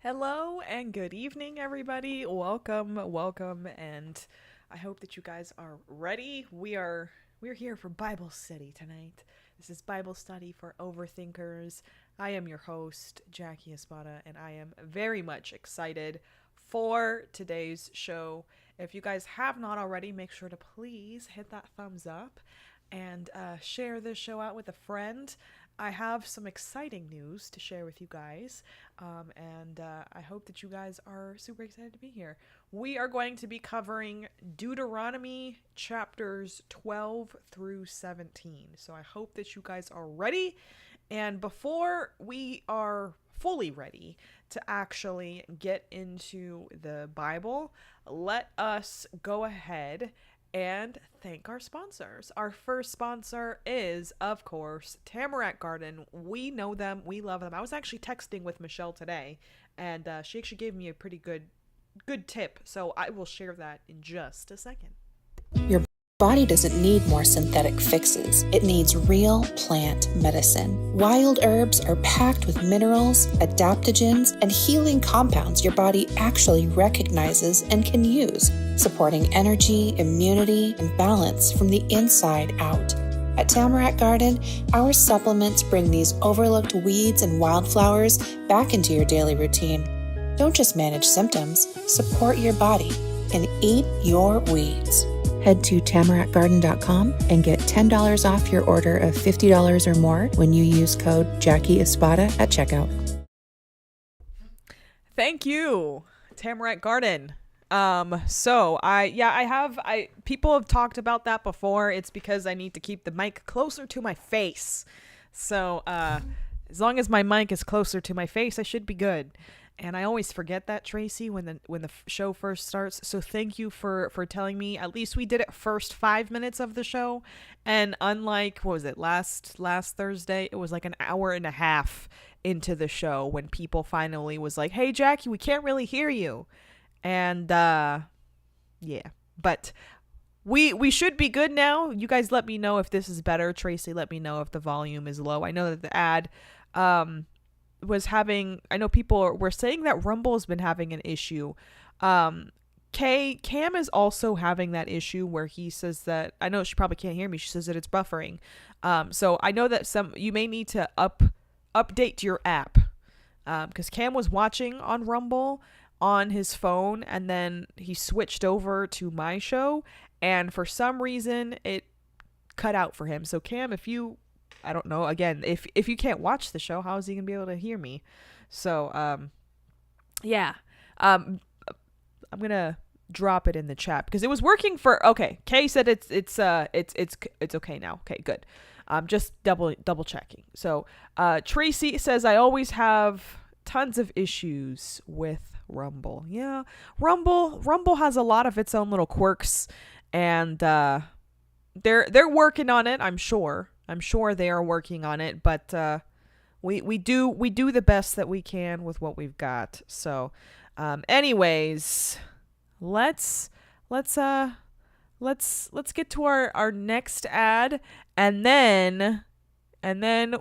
Hello and good evening, everybody. Welcome, and I hope that you guys are ready. We're here for Bible study tonight. This is Bible study for Overthinkers. I am your host, Jackie Espada, and I am very much excited for today's show. If you guys have not already, make sure to please hit that thumbs up and share this show out with a friend. I have some exciting news to share with you guys, and I hope that you guys are super excited to be here. We are going to be covering Deuteronomy chapters 12 through 17. So I hope that you guys are ready. And before we are fully ready to actually get into the Bible, let us go ahead and thank our sponsors. Our first sponsor is, of course, Tamarack Garden. We know them, we love them. I was actually texting with Michelle today, and she actually gave me a pretty good tip. So I will share that in just a second. Your body doesn't need more synthetic fixes. It needs real plant medicine. Wild herbs are packed with minerals, adaptogens, and healing compounds your body actually recognizes and can use, supporting energy, immunity, and balance from the inside out. At Tamarack Garden, our supplements bring these overlooked weeds and wildflowers back into your daily routine. Don't just manage symptoms, support your body and eat your weeds. Head to tamarackgarden.com and get $10 off your order of $50 or more when you use code Jackie Espada at checkout. Thank you, Tamarack Garden. People have talked about that before. It's because I need to keep the mic closer to my face. So, as long as my mic is closer to my face, I should be good. And I always forget that, Tracy, when the show first starts. So thank you for telling me. At least we did it first 5 minutes of the show, and unlike what was it last Thursday, it was like an hour and a half into the show when people finally was like, "Hey, Jackie, we can't really hear you," and yeah, but we should be good now. You guys, let me know if this is better. Tracy, let me know if the volume is low. I know that the ad was having, I know people were saying that Rumble has been having an issue. Cam is also having that issue where he says that, I know she probably can't hear me, she says that it's buffering. So I know that you may need to update your app, because Cam was watching on Rumble on his phone, and then he switched over to my show, and for some reason it cut out for him. So Cam, I don't know. Again, if you can't watch the show, how is he gonna be able to hear me? So, yeah. I'm gonna drop it in the chat because it was working for. Okay, Kay said it's okay now. Okay, good. Just double checking. So, Tracy says I always have tons of issues with Rumble. Yeah, Rumble has a lot of its own little quirks, and they're working on it. I'm sure they are working on it, but we do the best that we can with what we've got. So, anyways, let's get to our next ad, and then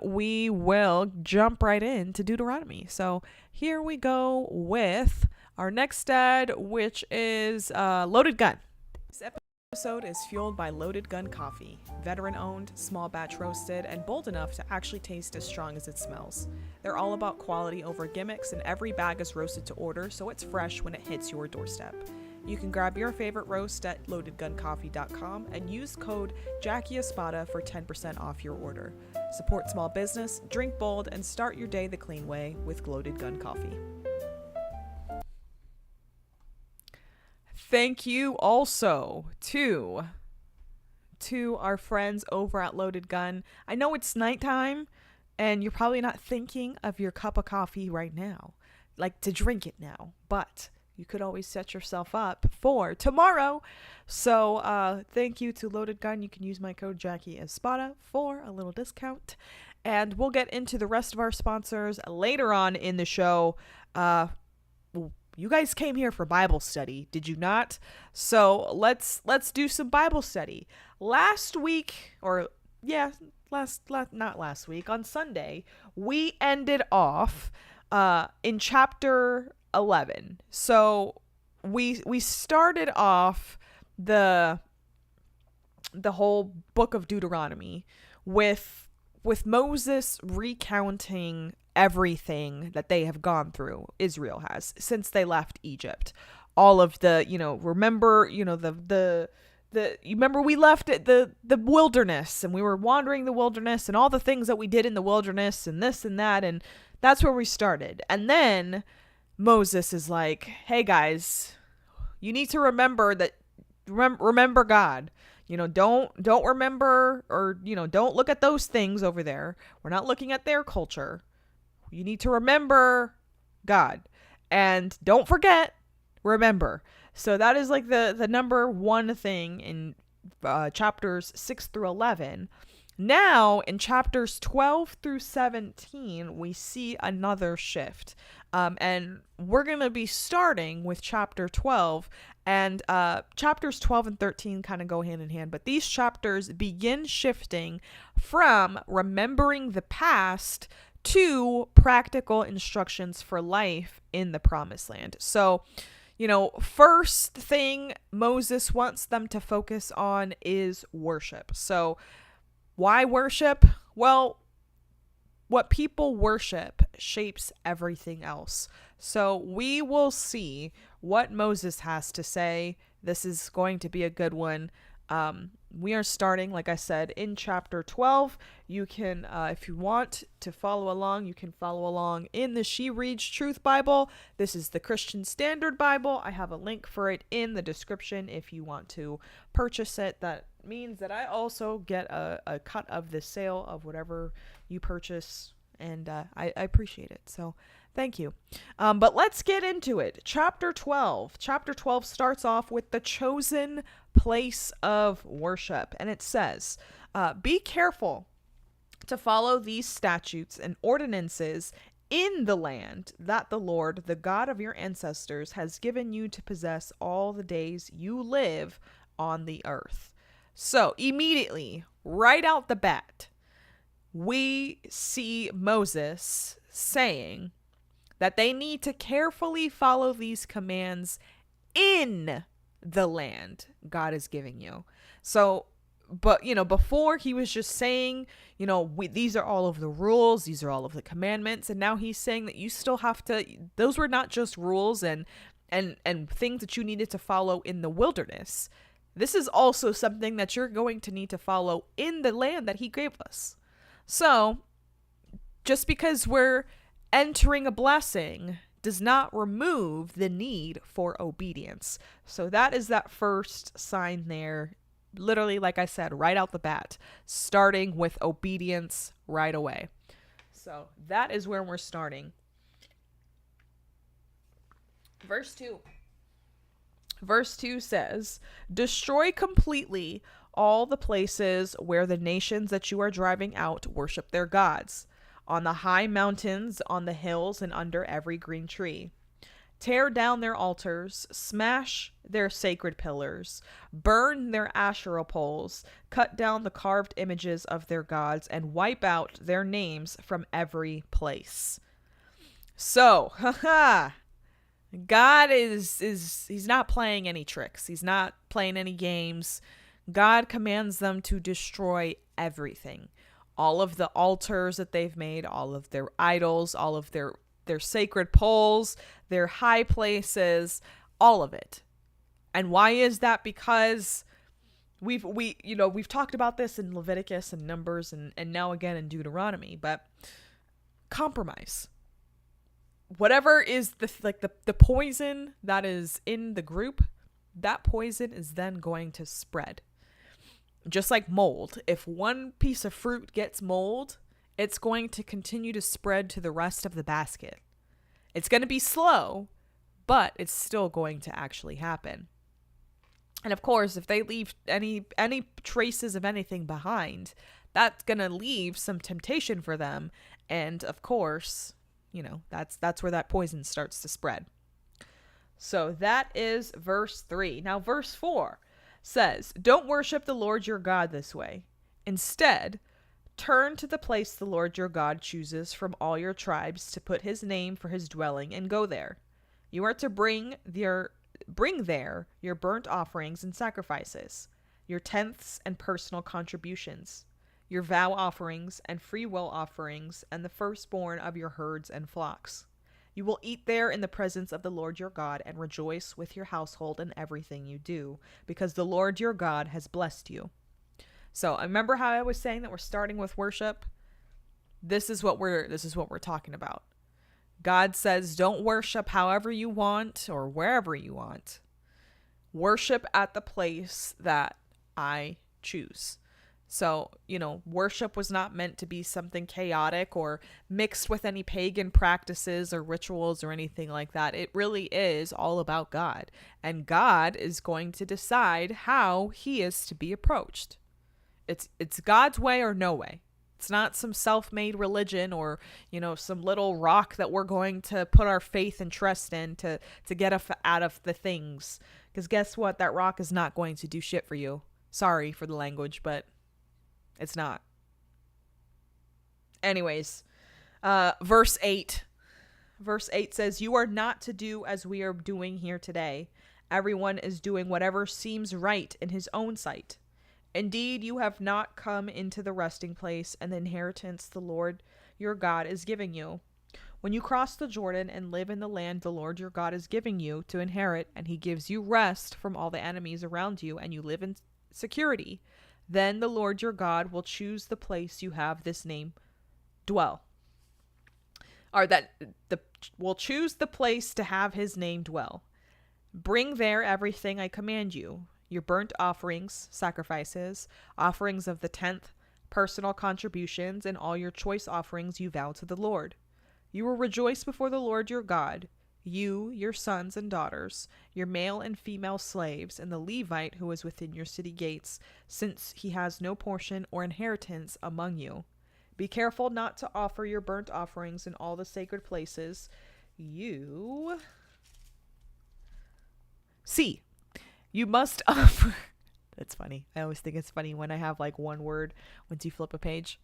we will jump right into Deuteronomy. So here we go with our next ad, which is Loaded Gun. This episode is fueled by Loaded Gun Coffee, veteran-owned, small batch roasted, and bold enough to actually taste as strong as it smells. They're all about quality over gimmicks, and every bag is roasted to order, so it's fresh when it hits your doorstep. You can grab your favorite roast at loadedguncoffee.com and use code Jackie Espada for 10% off your order. Support small business, drink bold, and start your day the clean way with Loaded Gun Coffee. Thank you also to our friends over at Loaded Gun. I know it's nighttime and you're probably not thinking of your cup of coffee right now, like to drink it now, but you could always set yourself up for tomorrow. So thank you to Loaded Gun. You can use my code Jackie Espada for a little discount. And we'll get into the rest of our sponsors later on in the show. You guys came here for Bible study, did you not? So let's do some Bible study. Last week, not last week, on Sunday, we ended off in chapter 11. So we started off the whole book of Deuteronomy with Moses recounting everything that they have gone through, Israel has, since they left Egypt. All of the, remember, you remember we left the wilderness, and we were wandering the wilderness, and all the things that we did in the wilderness, and this and that, and that's where we started. And then Moses is like, hey guys, you need to remember that, remember God. Don't remember, or don't look at those things over there. We're not looking at their culture. You need to remember God, and don't forget, remember. So that is like the number one thing in chapters 6 through 11. Now in chapters 12 through 17, we see another shift. And we're going to be starting with chapter 12, and chapters 12 and 13 kind of go hand in hand, but these chapters begin shifting from remembering the past to practical instructions for life in the promised land. So, first thing Moses wants them to focus on is worship. So why worship? Well, what people worship shapes everything else. So we will see what Moses has to say. This is going to be a good one. We are starting, like I said, in chapter 12. You can, if you want to follow along, you can follow along in the She Reads Truth Bible. This is the Christian Standard Bible. I have a link for it in the description if you want to purchase it. That means that I also get a cut of the sale of whatever you purchase, and I appreciate it. So thank you. But let's get into it. Chapter 12. Chapter 12 starts off with the chosen place of worship. And it says, be careful to follow these statutes and ordinances in the land that the Lord, the God of your ancestors, has given you to possess all the days you live on the earth. So immediately, right out the bat, we see Moses saying that they need to carefully follow these commands in the land God is giving you. So, but, before he was just saying, these are all of the rules, these are all of the commandments. And now he's saying that you still have to, those were not just rules and things that you needed to follow in the wilderness. This is also something that you're going to need to follow in the land that he gave us. So just because we're entering a blessing does not remove the need for obedience. So that is that first sign there. Literally, like I said, right out the bat, starting with obedience right away. So that is where we're starting. Verse 2. Verse 2 says, destroy completely all the places where the nations that you are driving out worship their gods, on the high mountains, on the hills, and under every green tree. Tear down their altars, smash their sacred pillars, burn their Asherah poles, cut down the carved images of their gods, and wipe out their names from every place. So, God he's not playing any tricks. He's not playing any games. God commands them to destroy everything. All of the altars that they've made, all of their idols, all of their sacred poles, their high places, all of it. And why is that? Because we've talked about this in Leviticus and Numbers and now again in Deuteronomy, but compromise. Whatever is the poison that is in the group, that poison is then going to spread. Just like mold. If one piece of fruit gets mold, it's going to continue to spread to the rest of the basket. It's going to be slow, but it's still going to actually happen. And of course, if they leave any traces of anything behind, that's going to leave some temptation for them. And of course, that's where that poison starts to spread. So that is verse 3. Now verse 4 says, don't worship the Lord your God this way. Instead, Turn to the place the Lord your God chooses from all your tribes to put his name for his dwelling and go there. You are to bring there your burnt offerings and sacrifices, your tenths and personal contributions, your vow offerings and free will offerings, and the firstborn of your herds and flocks. You will eat there in the presence of the Lord your God and rejoice with your household in everything you do, because the Lord your God has blessed you. So I remember how I was saying that we're starting with worship. This is what we're talking about. God says, don't worship however you want or wherever you want. Worship at the place that I choose. So, worship was not meant to be something chaotic or mixed with any pagan practices or rituals or anything like that. It really is all about God. And God is going to decide how he is to be approached. It's God's way or no way. It's not some self-made religion or, some little rock that we're going to put our faith and trust in to get us out of the things. Because guess what? That rock is not going to do shit for you. Sorry for the language, but it's not. Anyways, verse 8. Verse 8 says, "You are not to do as we are doing here today. Everyone is doing whatever seems right in his own sight. Indeed, you have not come into the resting place and the inheritance the Lord your God is giving you. When you cross the Jordan and live in the land the Lord your God is giving you to inherit, and he gives you rest from all the enemies around you, and you live in security, then the Lord your God will choose the place you have this name dwell." Or will choose the place to have his name dwell. "Bring there everything I command you, your burnt offerings, sacrifices, offerings of the tenth, personal contributions, and all your choice offerings you vow to the Lord. You will rejoice before the Lord your God, you, your sons and daughters, your male and female slaves, and the Levite who is within your city gates, since he has no portion or inheritance among you. Be careful not to offer your burnt offerings in all the sacred places. You must offer." That's funny. I always think it's funny when I have like one word once you flip a page.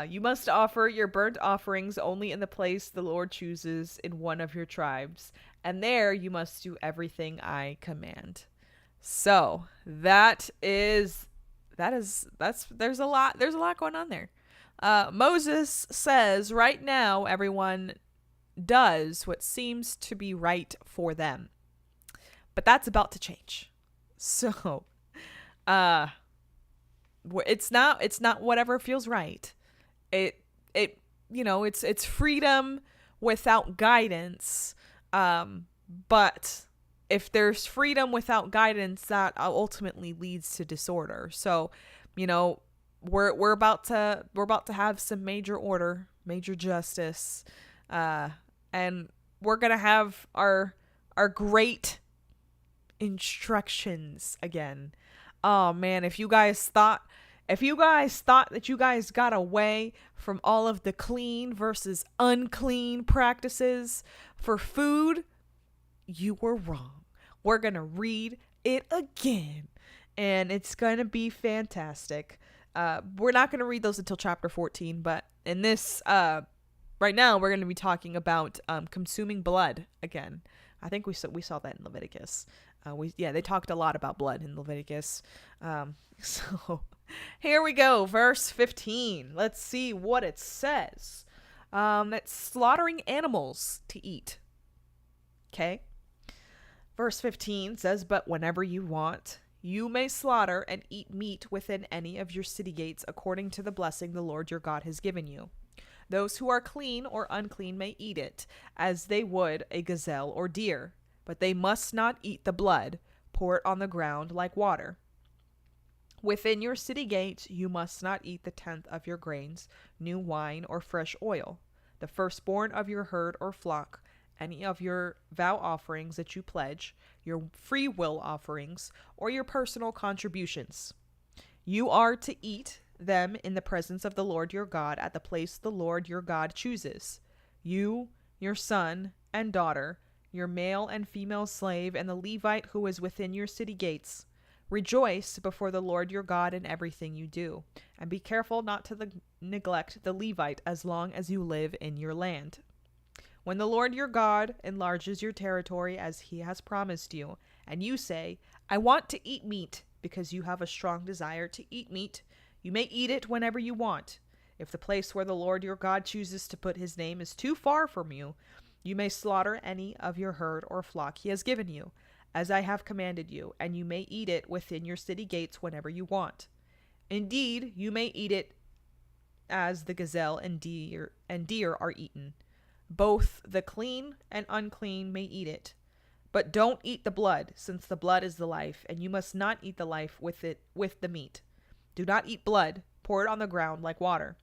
"You must offer your burnt offerings only in the place the Lord chooses in one of your tribes, and there you must do everything I command." So there's a lot going on there. Moses says right now everyone does what seems to be right for them. But that's about to change. So, it's not whatever feels right. It's freedom without guidance. But if there's freedom without guidance, that ultimately leads to disorder. So, we're about to have some major order, major justice, and we're gonna have our great instructions again. Oh man, if you guys thought that you guys got away from all of the clean versus unclean practices for food, you were wrong. We're gonna read it again, and it's gonna be fantastic. We're not gonna read those until chapter 14, but in this right now we're gonna be talking about consuming blood again. I think we saw that in Leviticus. They talked a lot about blood in Leviticus. So here we go, verse 15. Let's see what it says. That's slaughtering animals to eat. Okay. Verse 15 says, "But whenever you want, you may slaughter and eat meat within any of your city gates according to the blessing the Lord your God has given you. Those who are clean or unclean may eat it, as they would a gazelle or deer. But they must not eat the blood. Pour it on the ground like water. Within your city gates you must not eat the tenth of your grains, new wine, or fresh oil, the firstborn of your herd or flock, any of your vow offerings that you pledge, your free will offerings, or your personal contributions. You are to eat them in the presence of the Lord your God at the place the Lord your God chooses. You, your son and daughter, your male and female slave, and the Levite who is within your city gates. Rejoice before the Lord your God in everything you do, and be careful not to neglect the Levite as long as you live in your land. When the Lord your God enlarges your territory as he has promised you, and you say, I want to eat meat, because you have a strong desire to eat meat, you may eat it whenever you want. If the place where the Lord your God chooses to put his name is too far from you, you may slaughter any of your herd or flock he has given you, as I have commanded you, and you may eat it within your city gates whenever you want. Indeed, you may eat it as the gazelle and deer are eaten. Both the clean and unclean may eat it. But don't eat the blood, since the blood is the life, and you must not eat the life with the meat. Do not eat blood, pour it on the ground like water.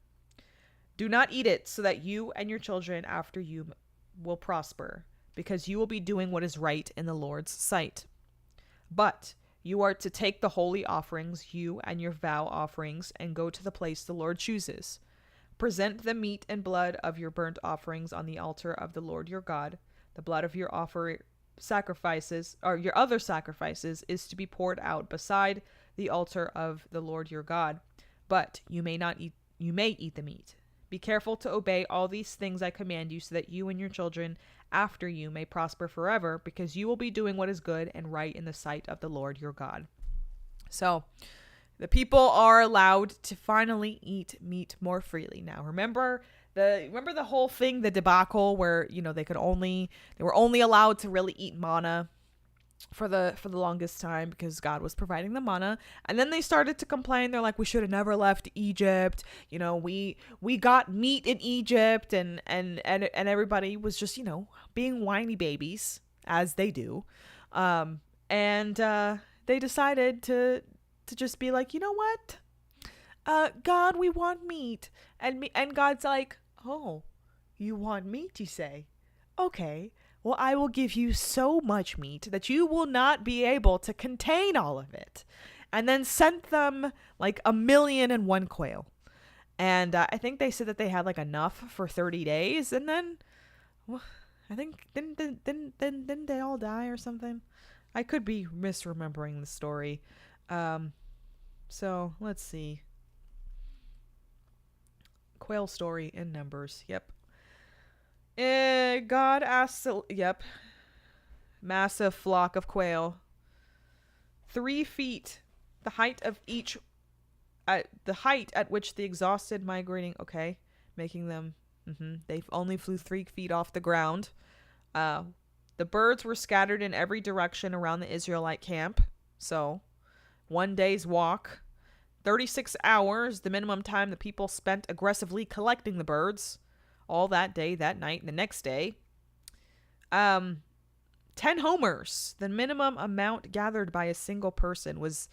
Do not eat it, so that you and your children after you will prosper, because you will be doing what is right in the Lord's sight. But you are to take the holy offerings, you and your vow offerings, and go to the place the Lord chooses. Present the meat and blood of your burnt offerings on the altar of the Lord your God. The blood of your sacrifices, or your other sacrifices, is to be poured out beside the altar of the Lord your God. But you may eat the meat. Be careful to obey all these things I command you, so that you and your children after you may prosper forever, because you will be doing what is good and right in the sight of the Lord your God. So, the people are allowed to finally eat meat more freely now. Remember the whole thing, the debacle where, they were only allowed to really eat manna for the longest time because God was providing the manna. And then they started to complain. They're like, we should have never left Egypt. We got meat in Egypt, and everybody was just, being whiny babies, as they do. And they decided to just be like, you know what? God, we want meat. And God's like, oh, you want meat, you say? Okay. Well, I will give you so much meat that you will not be able to contain all of it. And then sent them like 1,000,001 quail. And I think they said that they had like enough for 30 days. And then, well, I think, didn't they all die or something? I could be misremembering the story. So let's see. Quail story in Numbers. Yep. God asks, massive flock of quail, 3 feet, the height at which the exhausted migrating, making them, they only flew 3 feet off the ground. The birds were scattered in every direction around the Israelite camp. So, 1 day's walk, 36 hours, the minimum time the people spent aggressively collecting the birds. All that day, that night, and the next day. 10 homers. The minimum amount gathered by a single person was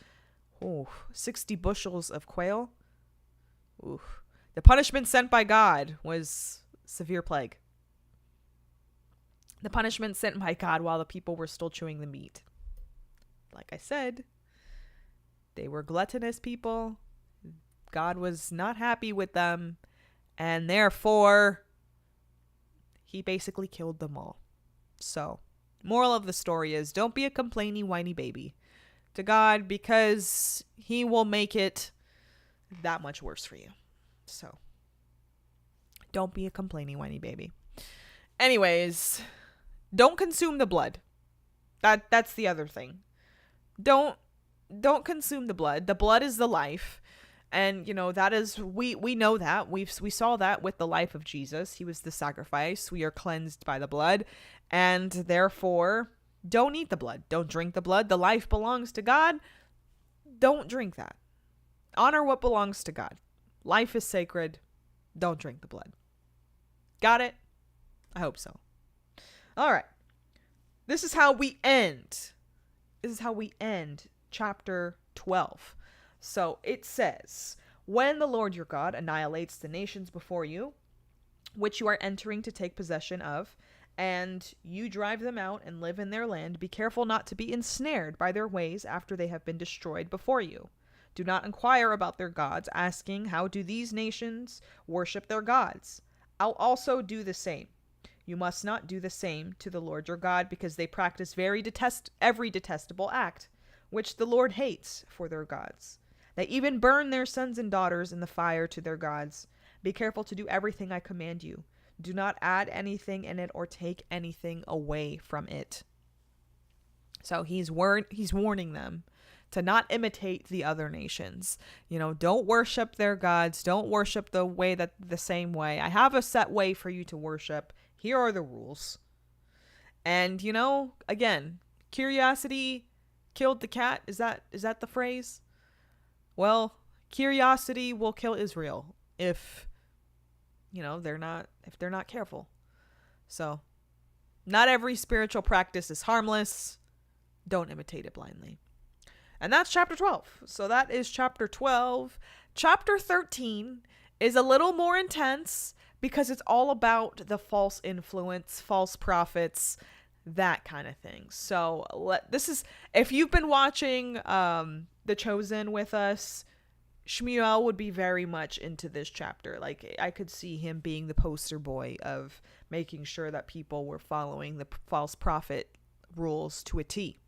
60 bushels of quail. Ooh. The punishment sent by God was severe plague. The punishment sent by God while the people were still chewing the meat. Like I said, they were gluttonous people. God was not happy with them. And therefore, he basically killed them all. So, moral of the story is, don't be a complaining, whiny baby to God, because he will make it that much worse for you. So, don't be a complaining, whiny baby. Anyways, don't consume the blood. That's the other thing. Don't consume the blood. The blood is the life. And, that is, we know that. We saw that with the life of Jesus. He was the sacrifice. We are cleansed by the blood. And therefore, don't eat the blood. Don't drink the blood. The life belongs to God. Don't drink that. Honor what belongs to God. Life is sacred. Don't drink the blood. Got it? I hope so. All right. This is how we end. Chapter 12. So it says, when the Lord your God annihilates the nations before you, which you are entering to take possession of, and you drive them out and live in their land, be careful not to be ensnared by their ways after they have been destroyed before you. Do not inquire about their gods, asking, how do these nations worship their gods? I'll also do the same. You must not do the same to the Lord your God, because they practice every detestable act. which the Lord hates, for their gods. They even burn their sons and daughters in the fire to their gods. Be careful to do everything I command you. Do not add anything in it or take anything away from it. So he's warning them to not imitate the other nations. Don't worship their gods. Don't worship the same way. I have a set way for you to worship. Here are the rules. And, again, curiosity killed the cat. Is that the phrase? Well, curiosity will kill Israel if they're not careful. So, not every spiritual practice is harmless. Don't imitate it blindly. And that's chapter 12. So that is chapter 12. Chapter 13 is a little more intense because it's all about the false influence, false prophets, that kind of thing. So if you've been watching The Chosen with us, Shmuel would be very much into this chapter. Like, I could see him being the poster boy of making sure that people were following the false prophet rules to a T.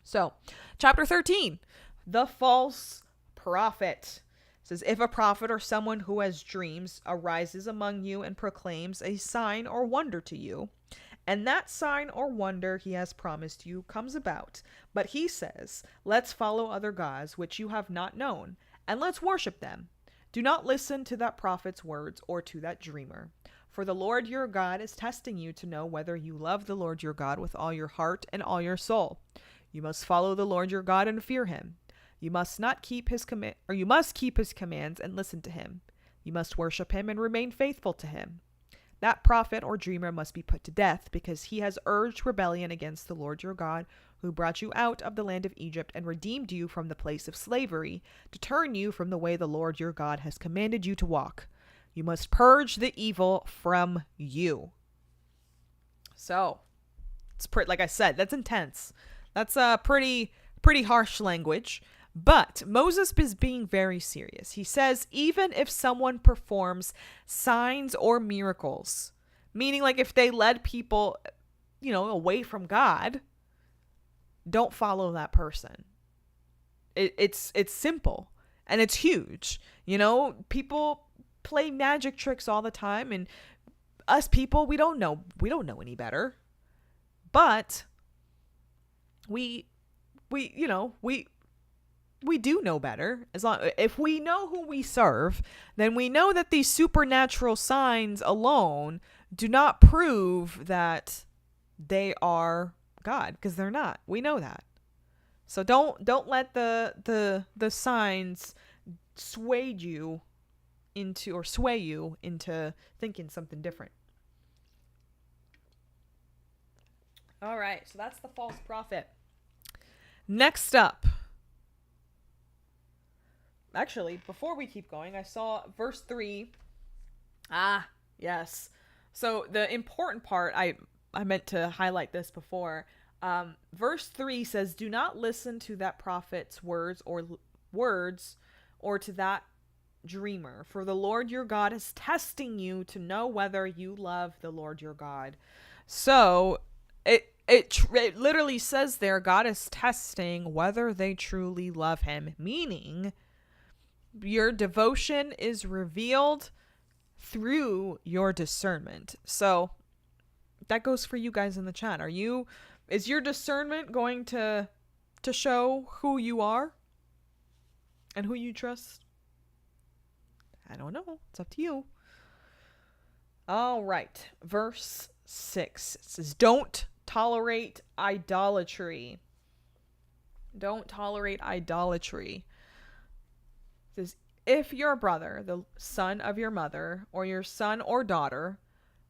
So, chapter 13, the false prophet. It says, if a prophet or someone who has dreams arises among you and proclaims a sign or wonder to you, and that sign or wonder he has promised you comes about, but he says, let's follow other gods which you have not known, and let's worship them. Do not listen to that prophet's words or to that dreamer. For the Lord your God is testing you to know whether you love the Lord your God with all your heart and all your soul. You must follow the Lord your God and fear him. You must keep his commands and listen to him. You must worship him and remain faithful to him. That prophet or dreamer must be put to death because he has urged rebellion against the Lord your God, who brought you out of the land of Egypt and redeemed you from the place of slavery, to turn you from the way the Lord your God has commanded you to walk. You must purge the evil from you. So, it's like I said, that's intense. That's a pretty harsh language. But Moses is being very serious. He says, even if someone performs signs or miracles, meaning like if they led people, away from God, don't follow that person. It's simple and it's huge. People play magic tricks all the time, and us people, we don't know any better. But we do know better. If we know who we serve, then we know that these supernatural signs alone do not prove that they are God, because they're not. We know that. So don't let the signs sway you into thinking something different. All right, so that's the false prophet. Next up, actually, before we keep going, I saw verse 3. Yes. So the important part, I meant to highlight this before. Verse 3 says, do not listen to that prophet's words or to that dreamer, for the Lord your God is testing you to know whether you love the Lord your God. So it literally says there, God is testing whether they truly love him, meaning your devotion is revealed through your discernment. So that goes for you guys in the chat. Is your discernment going to show who you are and who you trust? I don't know. It's up to you. All right. Verse 6. It says, don't tolerate idolatry. Don't tolerate idolatry. It says, if your brother, the son of your mother, or your son or daughter,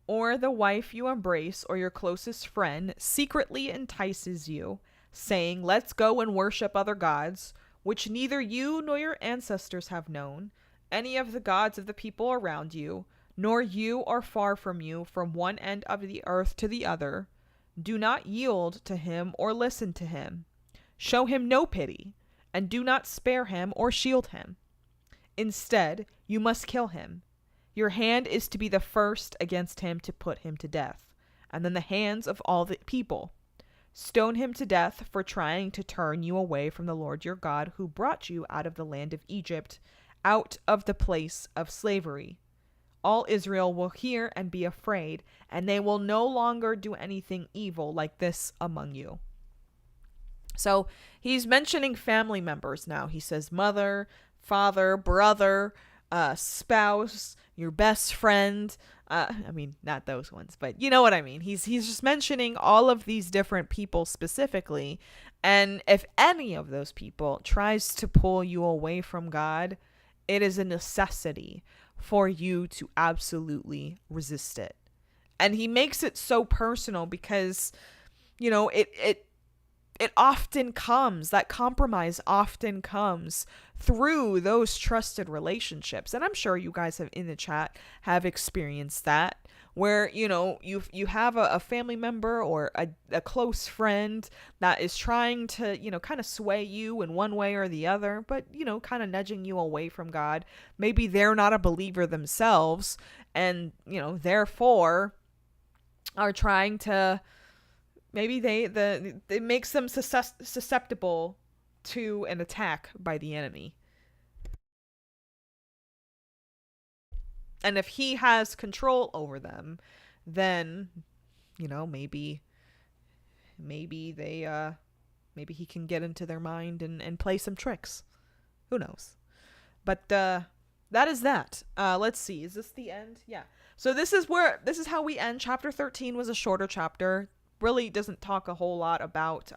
or the wife you embrace, or your closest friend, secretly entices you, saying, let's go and worship other gods, which neither you nor your ancestors have known, any of the gods of the people around you, nor you are far from you, from one end of the earth to the other, do not yield to him or listen to him. Show him no pity, and do not spare him or shield him. Instead, you must kill him. Your hand is to be the first against him to put him to death, and then the hands of all the people. Stone him to death for trying to turn you away from the Lord your God, who brought you out of the land of Egypt, out of the place of slavery. All Israel will hear and be afraid, and they will no longer do anything evil like this among you. So he's mentioning family members now. He says mother, father, brother, spouse, your best friend. I mean, not those ones, but you know what I mean. He's just mentioning all of these different people specifically. And if any of those people tries to pull you away from God, it is a necessity for you to absolutely resist it. And he makes it so personal because, you know, it often comes, that compromise often comes through those trusted relationships. And I'm sure you guys have in the chat have experienced that, where, you know, you have a family member or a close friend that is trying to, you know, kind of sway you in one way or the other, but, you know, kind of nudging you away from God. Maybe they're not a believer themselves, and, you know, therefore are trying to, maybe it makes them susceptible to an attack by the enemy. And if he has control over them, then, you know, maybe he can get into their mind and play some tricks. Who knows? But that is that. Let's see. Is this the end? Yeah. So this is how we end. Chapter 13 was a shorter chapter. Really doesn't talk a whole lot about,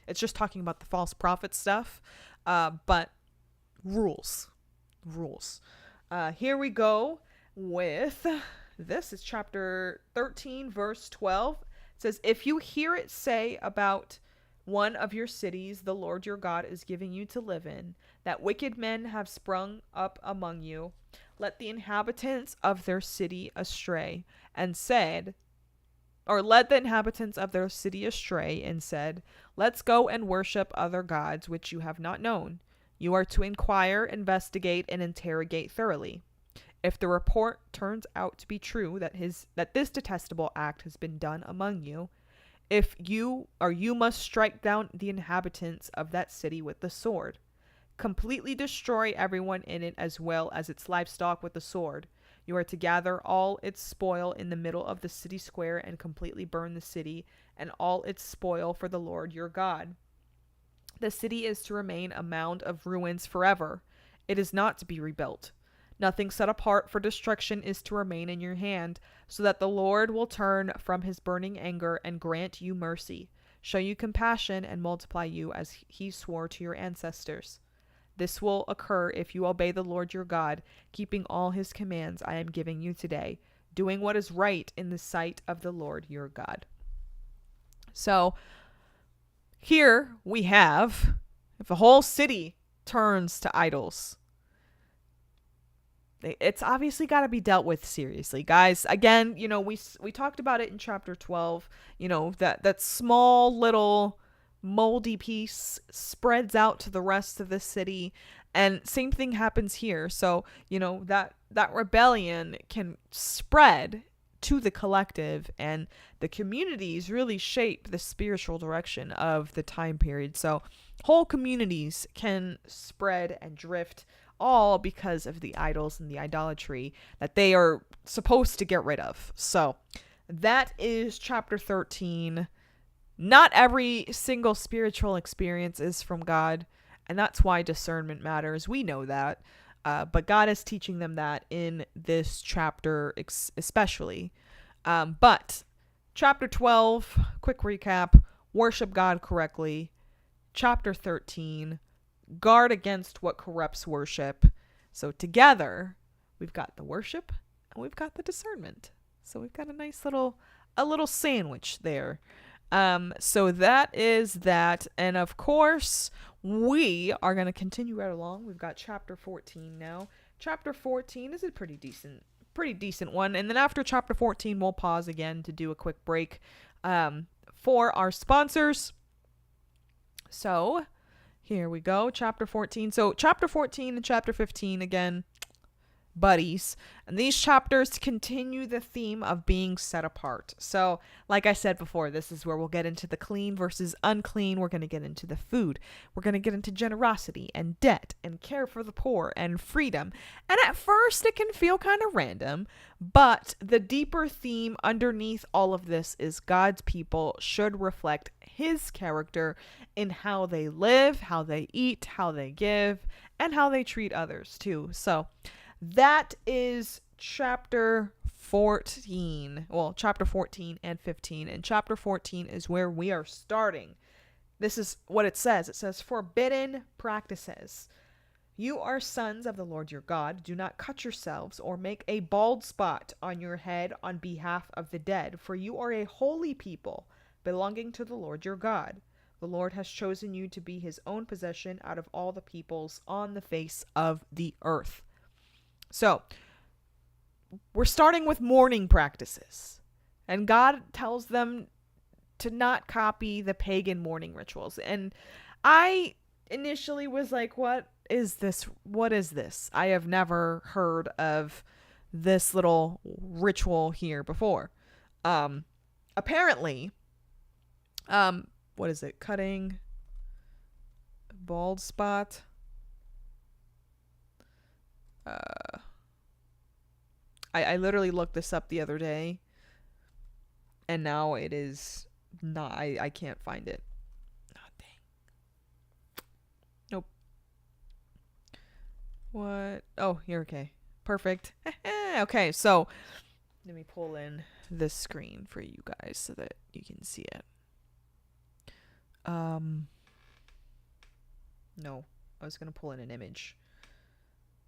it's just talking about the false prophet stuff, but rules. Here we go with, this is chapter 13, verse 12. It says, if you hear it say about one of your cities the Lord your God is giving you to live in, that wicked men have sprung up among you, let the inhabitants of their city astray, and said, or led the inhabitants of their city astray and said, let's go and worship other gods which you have not known. You are to inquire, investigate, and interrogate thoroughly. If the report turns out to be true that this detestable act has been done among you, you must strike down the inhabitants of that city with the sword. Completely destroy everyone in it as well as its livestock with the sword. You are to gather all its spoil in the middle of the city square and completely burn the city and all its spoil for the Lord your God. The city is to remain a mound of ruins forever. It is not to be rebuilt. Nothing set apart for destruction is to remain in your hand, so that the Lord will turn from his burning anger and grant you mercy, show you compassion, and multiply you as he swore to your ancestors. This will occur if you obey the Lord your God, keeping all his commands I am giving you today, doing what is right in the sight of the Lord your God. So here we have, if the whole city turns to idols, it's obviously got to be dealt with seriously, guys. Again, you know, we talked about it in chapter 12, you know, that small little moldy piece spreads out to the rest of the city, and same thing happens here. So, you know, that rebellion can spread to the collective, and the communities really shape the spiritual direction of the time period. So whole communities can spread and drift, all because of the idols and the idolatry that they are supposed to get rid of. So that is chapter 13. Not every single spiritual experience is from God, and that's why discernment matters. We know that, but God is teaching them that in this chapter especially. But chapter 12, quick recap, worship God correctly. Chapter 13, guard against what corrupts worship. So together, we've got the worship and we've got the discernment. So we've got a nice little sandwich there. So that is that. And of course, we are going to continue right along. We've got chapter 14 now. Chapter 14 is a pretty decent one. And then after chapter 14, we'll pause again to do a quick break for our sponsors. So here we go. Chapter 14. So chapter 14 and chapter 15, again, buddies. And these chapters continue the theme of being set apart. So, like I said before, this is where we'll get into the clean versus unclean. We're going to get into the food. We're going to get into generosity and debt and care for the poor and freedom. And at first, it can feel kind of random, but the deeper theme underneath all of this is God's people should reflect his character in how they live, how they eat, how they give, and how they treat others too. So, that is chapter 14. Well, chapter 14 and 15. And chapter 14 is where we are starting. This is what it says. It says, forbidden practices. You are sons of the Lord your God. Do not cut yourselves or make a bald spot on your head on behalf of the dead, for you are a holy people belonging to the Lord your God. The Lord has chosen you to be his own possession out of all the peoples on the face of the earth. So, we're starting with mourning practices. And God tells them to not copy the pagan mourning rituals. And I initially was like, what is this? What is this? I have never heard of this little ritual here before. Apparently, what is it? Cutting bald spot. I literally looked this up the other day, and now it is not. I can't find it. Oh, dang. Nope. What? Oh, here. Okay. Perfect. Okay, so let me pull in this screen for you guys so that you can see it. No, I was gonna pull in an image.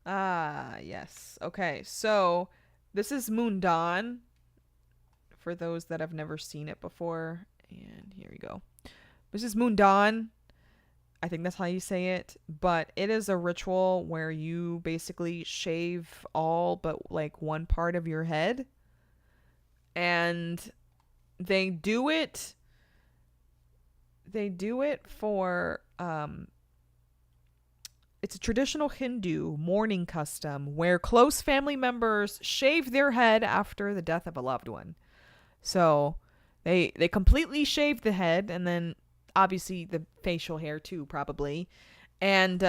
Ah, yes. Okay, so this is Mundan, for those that have never seen it before. And here we go. This is Mundan. I think that's how you say it. But it is a ritual where you basically shave all but like one part of your head. And they do it for it's a traditional Hindu mourning custom where close family members shave their head after the death of a loved one. So they completely shave the head, and then obviously the facial hair too, probably. And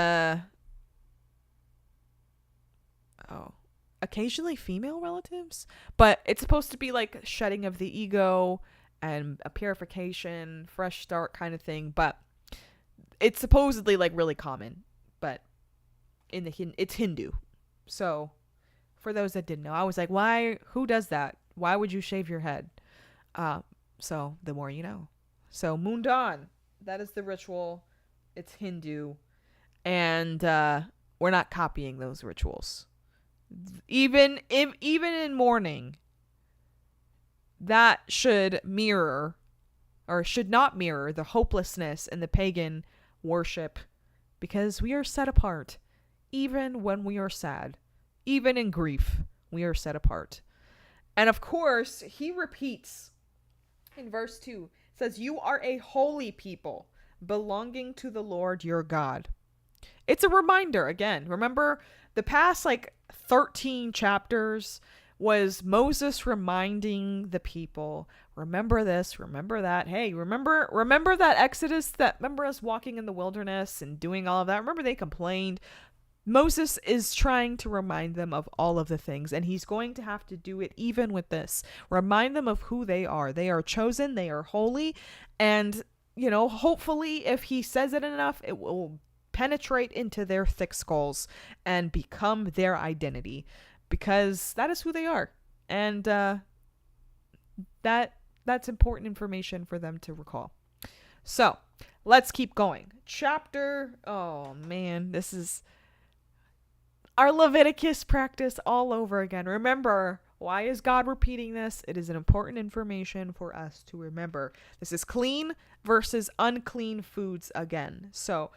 occasionally female relatives, but it's supposed to be like shedding of the ego and a purification, fresh start kind of thing. But it's supposedly like really common, but it's Hindu. So for those that didn't know, I was like, why? Who does that? Why would you shave your head? So the more you know. So Mundan, that is the ritual. It's Hindu, and we're not copying those rituals. Even in mourning, that should mirror or should not mirror the hopelessness and the pagan worship, because we are set apart. Even when we are sad, even in grief, we are set apart. And of course, he repeats in verse 2, it says, you are a holy people belonging to the Lord your God. It's a reminder again. Remember, the past 13 chapters was Moses reminding the people, remember this, remember that. Hey, remember that Exodus, remember us walking in the wilderness and doing all of that. Remember they complained. Moses is trying to remind them of all of the things, and he's going to have to do it even with this. Remind them of who they are. They are chosen, they are holy, and, hopefully if he says it enough, it will penetrate into their thick skulls and become their identity, because that is who they are. And that's important information for them to recall. So, let's keep going. Oh man, this is our Leviticus practice all over again. Remember, why is God repeating this? It is an important information for us to remember. This is clean versus unclean foods again. So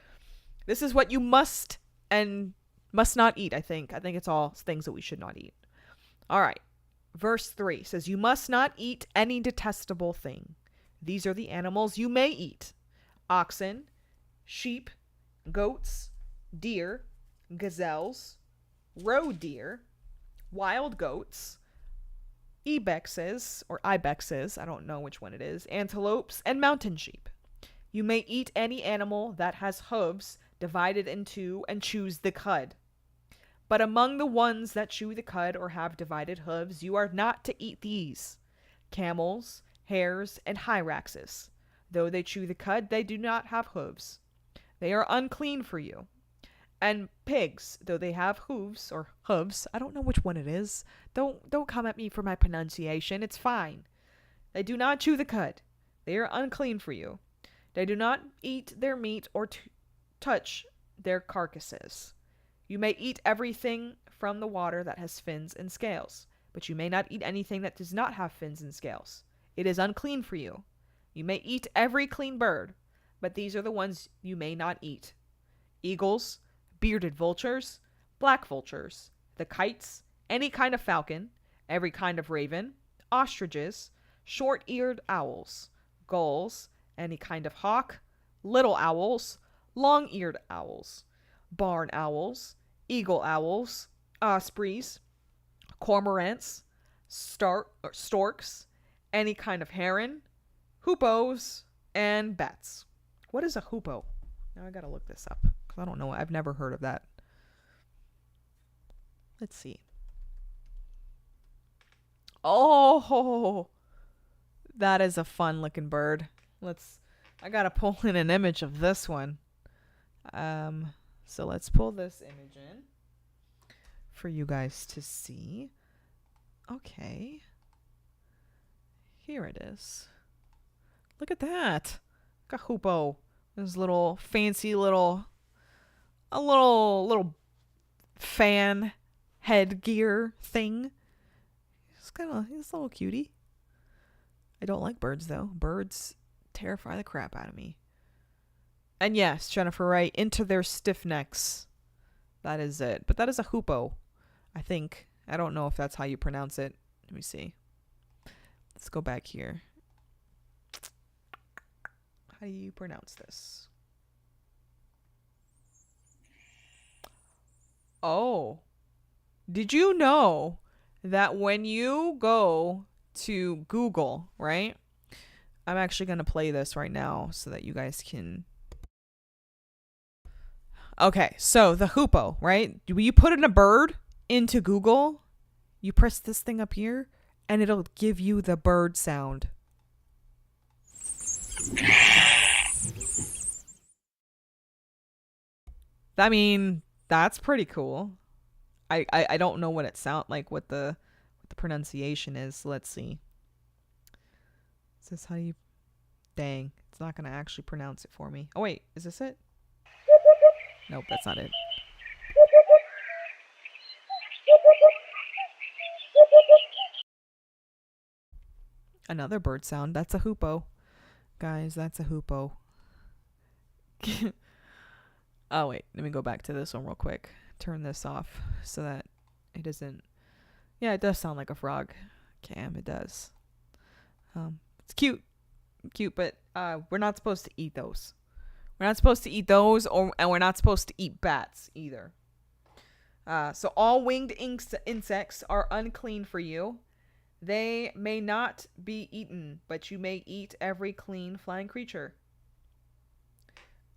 this is what you must and must not eat, I think. I think it's all things that we should not eat. All right. Verse 3 says, you must not eat any detestable thing. These are the animals you may eat: oxen, sheep, goats, deer, gazelles, roe deer, wild goats, ibexes, I don't know which one it is, antelopes, and mountain sheep. You may eat any animal that has hooves divided in two and choose the cud. But among the ones that chew the cud or have divided hooves, you are not to eat these: camels, hares, and hyraxes. Though they chew the cud, they do not have hooves. They are unclean for you. And pigs, though they have hooves or hooves, I don't know which one it is. Don't come at me for my pronunciation. It's fine. They do not chew the cud. They are unclean for you. They do not eat their meat or touch their carcasses. You may eat everything from the water that has fins and scales, but you may not eat anything that does not have fins and scales. It is unclean for you. You may eat every clean bird, but these are the ones you may not eat: eagles, bearded vultures, black vultures, the kites, any kind of falcon, every kind of raven, ostriches, short-eared owls, gulls, any kind of hawk, little owls, long-eared owls, barn owls, eagle owls, ospreys, cormorants, storks, any kind of heron, hoopoes, and bats. What is a hoopoe? Now I gotta look this up because I don't know. I've never heard of that. Let's see. Oh, that is a fun looking bird. I gotta pull in an image of this one. So let's pull this image in for you guys to see. Okay. Here it is. Look at that. Got hoopoe. This little fancy little fan headgear thing. He's a little cutie. I don't like birds though. Birds terrify the crap out of me. And yes, Jennifer Wright, into their stiff necks. That is it. But that is a hoopoe, I think. I don't know if that's how you pronounce it. Let me see. Let's go back here. How do you pronounce this? Oh. Did you know that when you go to Google, right? I'm actually going to play this right now so that you guys can. Okay, so the hoopoe, right? When you put in a bird into Google, you press this thing up here, and it'll give you the bird sound. I mean, that's pretty cool. I don't know what it sound like, what the pronunciation is. Let's see. Is this how you? Dang, it's not gonna actually pronounce it for me. Oh wait, is this it? Nope, that's not it. Another bird sound. That's a hoopoe. Guys, that's a hoopoe. Oh wait, let me go back to this one real quick. Turn this off so that it doesn't. Yeah, it does sound like a frog. Cam, it does. It's cute, but we're not supposed to eat those. We're not supposed to eat those, and we're not supposed to eat bats either. So all winged insects are unclean for you. They may not be eaten, but you may eat every clean flying creature.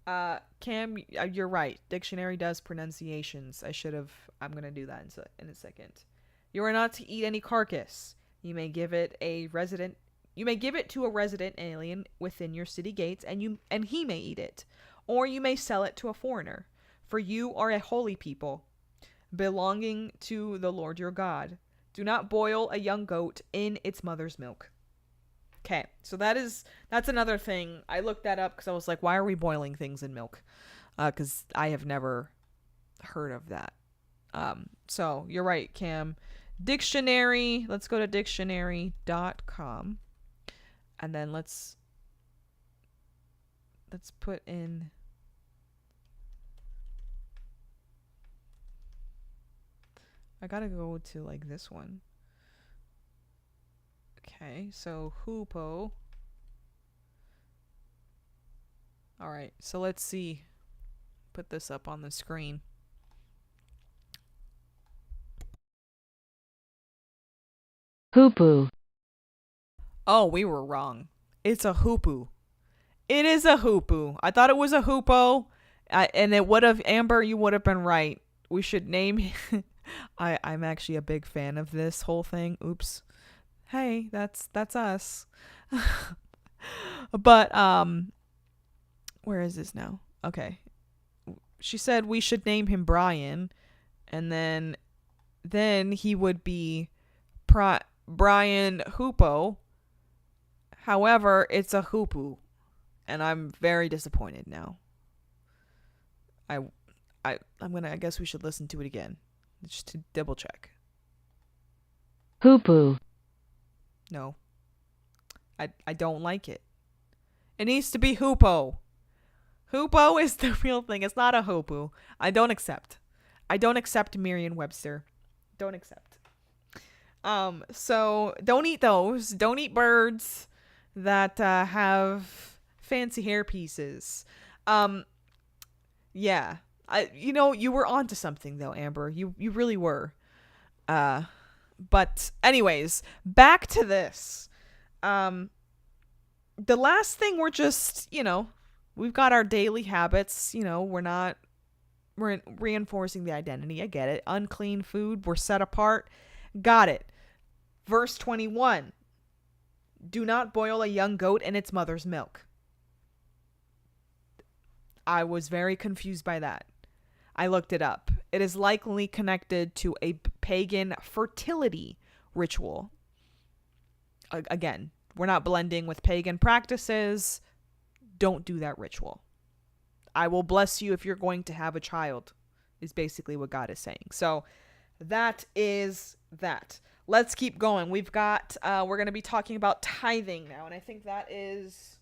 Cam, you're right. Dictionary does pronunciations. I'm going to do that in a second. You are not to eat any carcass. You may give it to a resident alien within your city gates, and he may eat it. Or you may sell it to a foreigner. For you are a holy people, belonging to the Lord your God. Do not boil a young goat in its mother's milk. Okay, so that's another thing. I looked that up because I was like, why are we boiling things in milk? Because I have never heard of that. So you're right, Cam. Dictionary. Let's go to dictionary.com. And then let's put in. I gotta go to like this one. Okay, so hoopoe. Alright, so let's see. Put this up on the screen. Hoopoo. Oh, we were wrong. It's a hoopoo. It is a hoopoo. I thought it was a hoopo, and it would have, Amber, you would have been right. We should name. I'm actually a big fan of this whole thing. Oops. Hey, that's us. But where is this now? Okay. She said we should name him Brian, and then he would be Brian Hoopo. However, it's a hoopoo, and I'm very disappointed now. I guess we should listen to it again, just to double check. Hoopoo. No, I don't like it. It needs to be hoopo. Hoopo is the real thing. It's not a hoopoo. I don't accept Merriam-Webster. Don't accept. So don't eat those. Don't eat birds that have fancy hair pieces. Yeah. You were onto something though, Amber. You really were. But anyways, back to this. The last thing, we're just, we've got our daily habits. We're reinforcing the identity. I get it. Unclean food. We're set apart. Got it. Verse 21. Do not boil a young goat in its mother's milk. I was very confused by that. I looked it up. It is likely connected to a pagan fertility ritual. Again, we're not blending with pagan practices. Don't do that ritual. I will bless you if you're going to have a child, is basically what God is saying. So that is that. Let's keep going. We're going to be talking about tithing now. And I think that is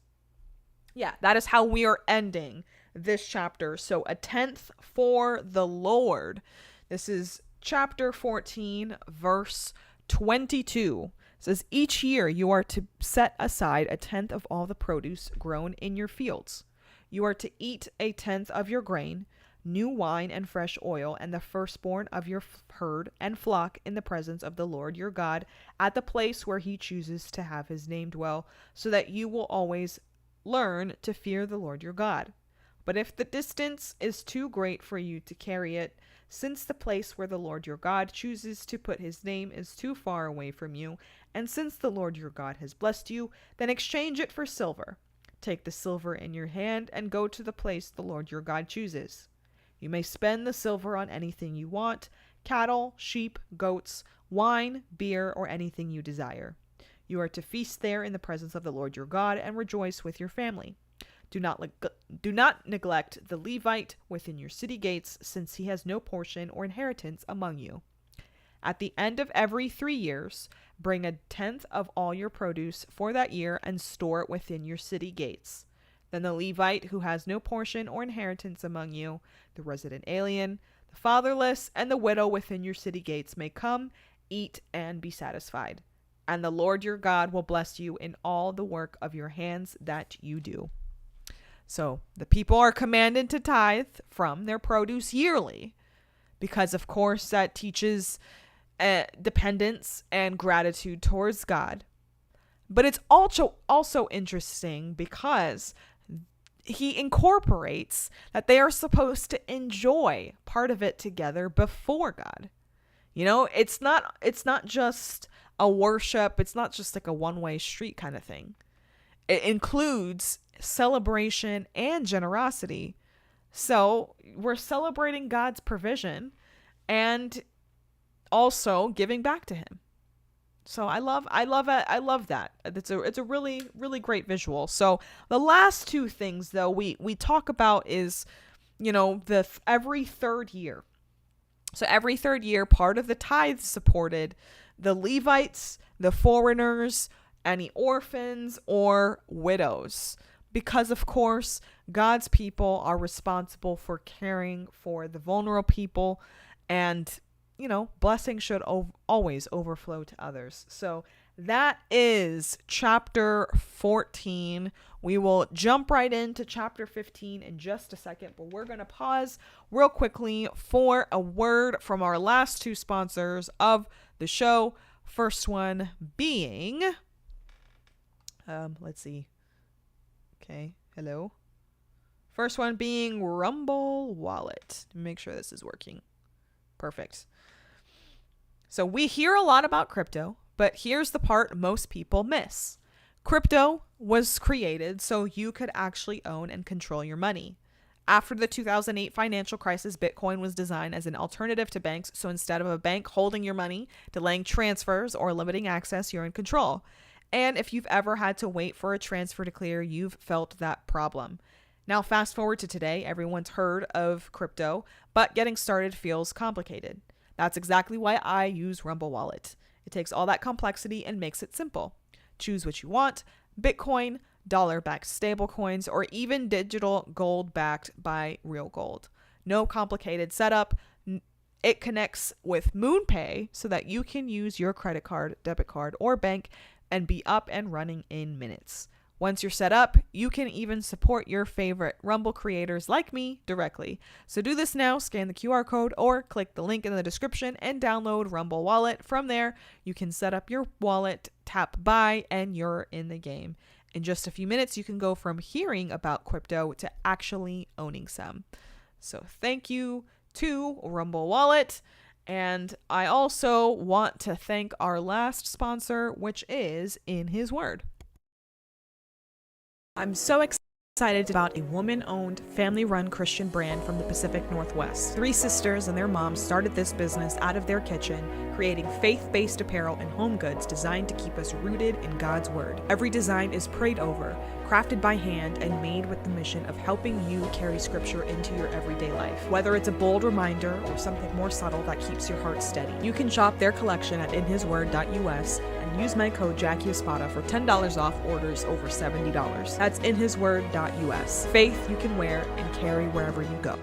how we are ending this chapter. So a tenth for the Lord. This is chapter 14, verse 22. It says, each year you are to set aside a tenth of all the produce grown in your fields. You are to eat a tenth of your grain, new wine and fresh oil, and the firstborn of your herd and flock in the presence of the Lord your God at the place where he chooses to have his name dwell, so that you will always learn to fear the Lord your God. But if the distance is too great for you to carry it, since the place where the Lord your God chooses to put his name is too far away from you, and since the Lord your God has blessed you, then exchange it for silver. Take the silver in your hand and go to the place the Lord your God chooses. You may spend the silver on anything you want: cattle, sheep, goats, wine, beer, or anything you desire. You are to feast there in the presence of the Lord your God and rejoice with your family. Do not neglect the Levite within your city gates, since he has no portion or inheritance among you. At the end of every 3 years, bring a tenth of all your produce for that year and store it within your city gates. Then the Levite who has no portion or inheritance among you, the resident alien, the fatherless, and the widow within your city gates may come, eat, and be satisfied. And the Lord your God will bless you in all the work of your hands that you do. So the people are commanded to tithe from their produce yearly, because of course that teaches dependence and gratitude towards God. But it's also interesting because he incorporates that they are supposed to enjoy part of it together before God. It's not just a worship. It's not just like a one-way street kind of thing. It includes celebration and generosity. So we're celebrating God's provision and also giving back to him. So I love that. It's a really, really great visual. So the last two things though we talk about is, every third year. So every third year, part of the tithe supported the Levites, the foreigners, any orphans or widows. Because of course, God's people are responsible for caring for the vulnerable people, and blessing should always overflow to others. So that is chapter 14. We will jump right into chapter 15 in just a second, but we're going to pause real quickly for a word from our last two sponsors of the show. First one being, let's see. Okay, hello. First one being Rumble Wallet. Make sure this is working. Perfect. So we hear a lot about crypto, but here's the part most people miss. Crypto was created so you could actually own and control your money. After the 2008 financial crisis, Bitcoin was designed as an alternative to banks, so instead of a bank holding your money, delaying transfers, or limiting access, you're in control. And if you've ever had to wait for a transfer to clear, you've felt that problem. Now, fast forward to today, everyone's heard of crypto, but getting started feels complicated. That's exactly why I use Rumble Wallet. It takes all that complexity and makes it simple. Choose what you want: Bitcoin, dollar-backed stablecoins, or even digital gold backed by real gold. No complicated setup. It connects with MoonPay so that you can use your credit card, debit card, or bank and be up and running in minutes. Once you're set up, you can even support your favorite Rumble creators like me directly. So do this now, scan the QR code or click the link in the description and download Rumble Wallet. From there, you can set up your wallet, tap buy, and you're in the game. In just a few minutes, you can go from hearing about crypto to actually owning some. So thank you to Rumble Wallet. And I also want to thank our last sponsor, which is In His Word. I'm so excited about a woman-owned, family-run Christian brand from the Pacific Northwest. 3 sisters and their moms started this business out of their kitchen, creating faith-based apparel and home goods designed to keep us rooted in God's Word. Every design is prayed over, crafted by hand, and made with the mission of helping you carry Scripture into your everyday life. Whether it's a bold reminder or something more subtle that keeps your heart steady, you can shop their collection at inhisword.us and use my code JackieEspada for $10 off orders over $70. That's inhisword.us. Faith you can wear and carry wherever you go.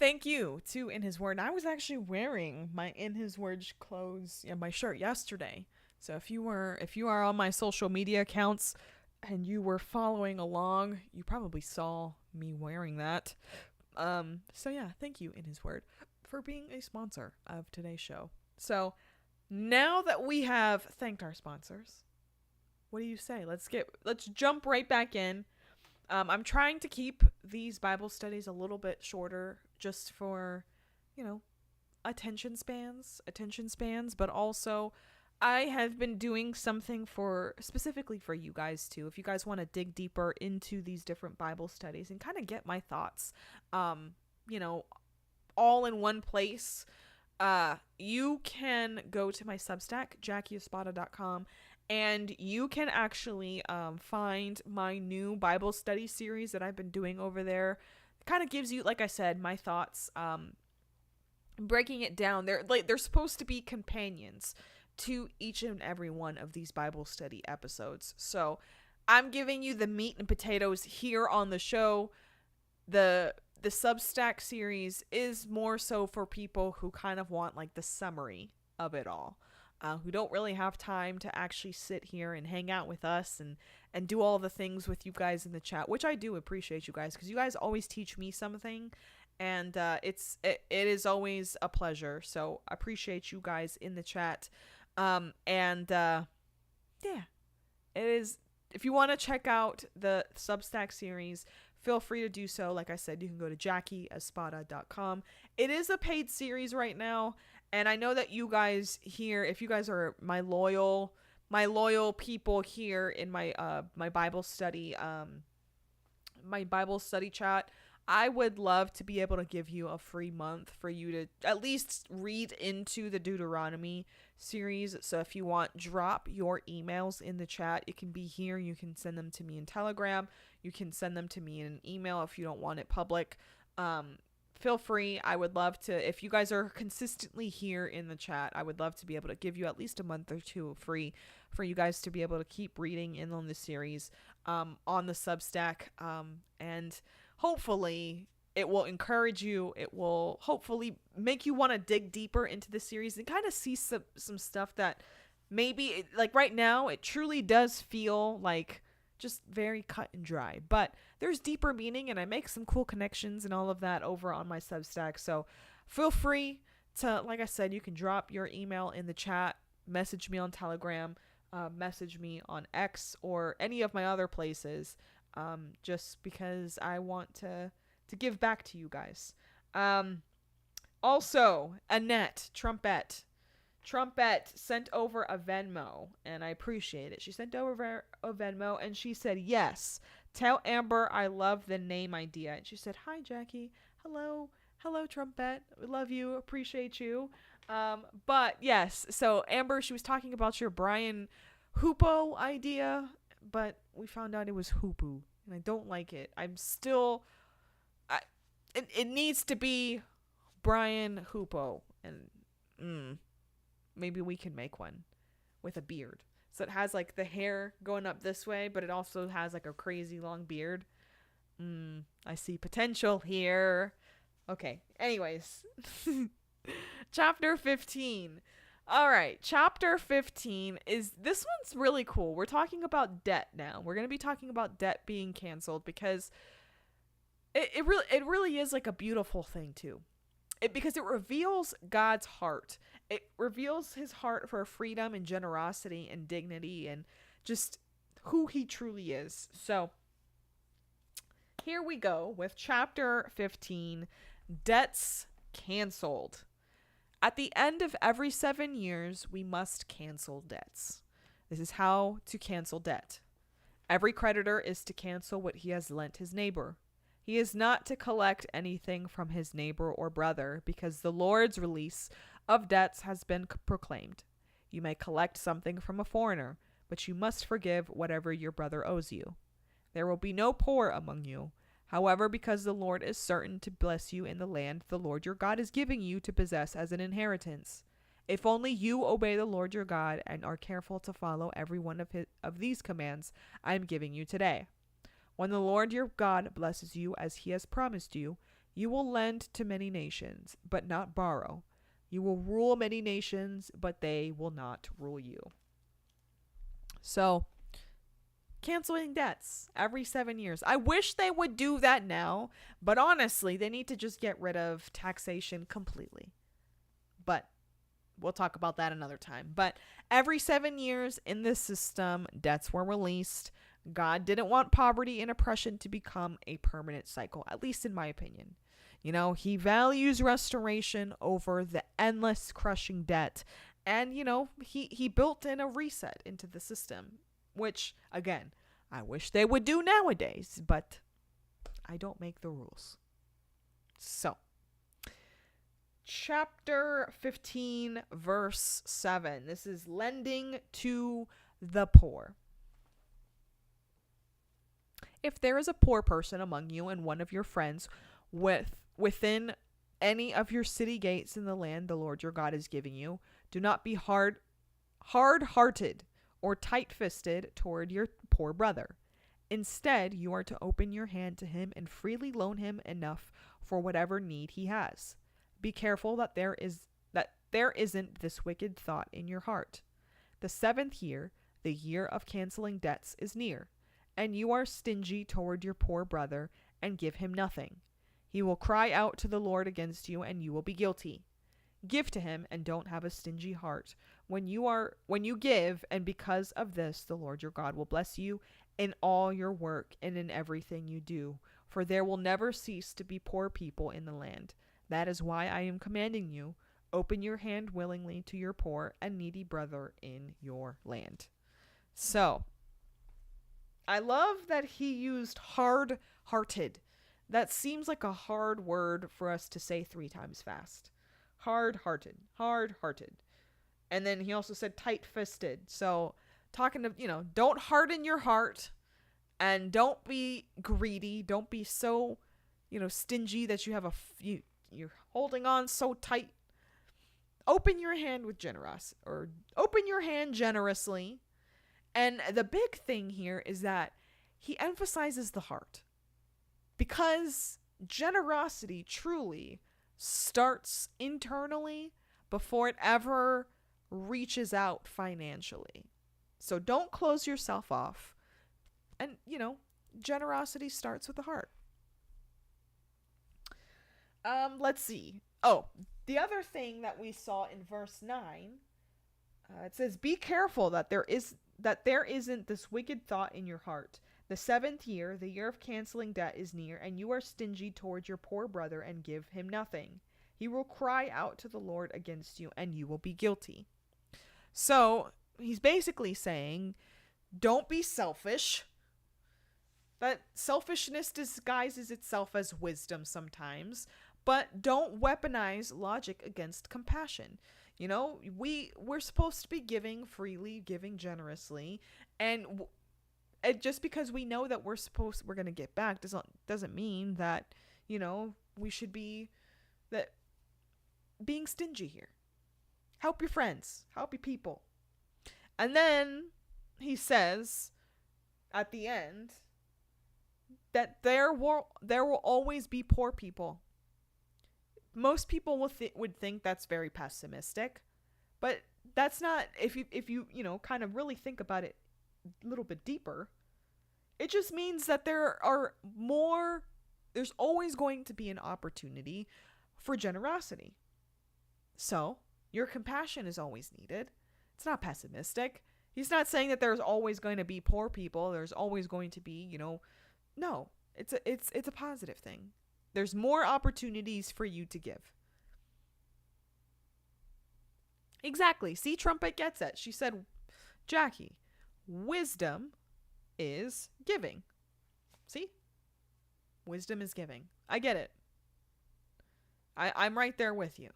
Thank you to In His Word. I was actually wearing my In His Word clothes, my shirt yesterday. So if you are on my social media accounts and you were following along, you probably saw me wearing that. So yeah, thank you In His Word for being a sponsor of today's show. So now that we have thanked our sponsors, what do you say? Let's jump right back in. I'm trying to keep these Bible studies a little bit shorter, just for, attention spans, but also I have been doing something specifically for you guys too. If you guys want to dig deeper into these different Bible studies and kind of get my thoughts, all in one place, you can go to my Substack, JackieEspada.com, and you can actually find my new Bible study series that I've been doing over there. It kind of gives you, like I said, my thoughts, breaking it down. They're supposed to be companions to each and every one of these Bible study episodes. So I'm giving you the meat and potatoes here on the show. The Substack series is more so for people who kind of want like the summary of it all, who don't really have time to actually sit here and hang out with us and do all the things with you guys in the chat, which I do appreciate you guys, because you guys always teach me something, and it is always a pleasure. So I appreciate you guys in the chat. Yeah, it is. If you want to check out the Substack series, feel free to do so. Like I said, you can go to JackieEspada.com. It is a paid series right now, and I know that you guys here, if you guys are my loyal people here in my Bible study, chat, I would love to be able to give you a free month for you to at least read into the Deuteronomy series. So if you want, drop your emails in the chat. It can be here. You can send them to me in Telegram. You can send them to me in an email if you don't want it public. Feel free. I would love to, if you guys are consistently here in the chat, I would love to be able to give you at least a month or two free for you guys to be able to keep reading in on the series on the Substack. And hopefully it will encourage you. It will hopefully make you want to dig deeper into the series and kind of see some stuff that maybe, like right now, it truly does feel like just very cut and dry, but there's deeper meaning, and I make some cool connections and all of that over on my Substack. So feel free to, like I said, you can drop your email in the chat, message me on Telegram, message me on X or any of my other places, just because I want to give back to you guys. Also, Annette Trumpet sent over a Venmo, and I appreciate it. She sent over a Venmo, and she said, yes, tell Amber I love the name idea. And she said, hi, Jackie. Hello, Trumpet. We love you. Appreciate you. But yes, so Amber, she was talking about your Brian Hoopo idea, but we found out it was Hoopu, and I don't like it. It needs to be Brian Hoopo, and maybe we can make one with a beard. So it has like the hair going up this way, but it also has like a crazy long beard. I see potential here. Okay, anyways. Chapter 15. All right, chapter 15 this one's really cool. We're talking about debt now. We're going to be talking about debt being canceled because it really is like a beautiful thing too. Because it reveals God's heart. It reveals his heart for freedom and generosity and dignity and just who he truly is. So here we go with chapter 15, debts canceled. At the end of every 7 years, we must cancel debts. This is how to cancel debt. Every creditor is to cancel what he has lent his neighbor. He is not to collect anything from his neighbor or brother, because the Lord's release of debts has been proclaimed. You may collect something from a foreigner, but you must forgive whatever your brother owes you. There will be no poor among you. However, because the Lord is certain to bless you in the land the Lord your God is giving you to possess as an inheritance, if only you obey the Lord your God and are careful to follow every one of these commands I am giving you today. When the Lord your God blesses you as he has promised you, you will lend to many nations, but not borrow. You will rule many nations, but they will not rule you. So, canceling debts every 7 years. I wish they would do that now, but honestly, they need to just get rid of taxation completely. But we'll talk about that another time. But every 7 years in this system, debts were released. God didn't want poverty and oppression to become a permanent cycle, at least in my opinion. You know, he values restoration over the endless crushing debt. And, you know, he built in a reset into the system, which, again, I wish they would do nowadays, but I don't make the rules. So, chapter 15, verse 7. This is lending to the poor. If there is a poor person among you and one of your friends within any of your city gates in the land the Lord your God is giving you, do not be hard-hearted or tight-fisted toward your poor brother. Instead, you are to open your hand to him and freely loan him enough for whatever need he has. Be careful that there isn't this wicked thought in your heart. The 7th year, the year of canceling debts, is near, and you are stingy toward your poor brother and give him nothing. He will cry out to the Lord against you, and you will be guilty. Give to him and don't have a stingy heart when you give, and because of this the Lord your God will bless you in all your work and in everything you do, for there will never cease to be poor people in the land. That is why I am commanding you, open your hand willingly to your poor and needy brother in your land. So, I love that he used hard-hearted. That seems like a hard word for us to say 3 times fast. Hard-hearted. And then he also said tight-fisted. So, talking to, don't harden your heart and don't be greedy. Don't be so, stingy that you have you're holding on so tight. Open your hand with generosity, or open your hand generously. And the big thing here is that he emphasizes the heart, because generosity truly starts internally before it ever reaches out financially. So don't close yourself off. And, generosity starts with the heart. Let's see. Oh, the other thing that we saw in verse 9, it says, "Be careful that there isn't this wicked thought in your heart. The seventh year, the year of canceling debt, is near, and you are stingy towards your poor brother and give him nothing. He will cry out to the Lord against you, and you will be guilty." So he's basically saying, don't be selfish. That selfishness disguises itself as wisdom sometimes, but don't weaponize logic against compassion. You know, we're supposed to be giving freely, giving generously, and just because we know that we're going to get back doesn't mean that, we should be that being stingy here. Help your friends, help your people. And then he says at the end that there will always be poor people. Most people would think that's very pessimistic, but that's not. If you kind of really think about it a little bit deeper, it just means that there's always going to be an opportunity for generosity. So your compassion is always needed. It's not pessimistic. He's not saying that there's always going to be poor people. There's always going to be, no. It's a positive thing. There's more opportunities for you to give. Exactly. See, Trumpet gets it. She said, Jackie, wisdom is giving. See? Wisdom is giving. I get it. I'm right there with you.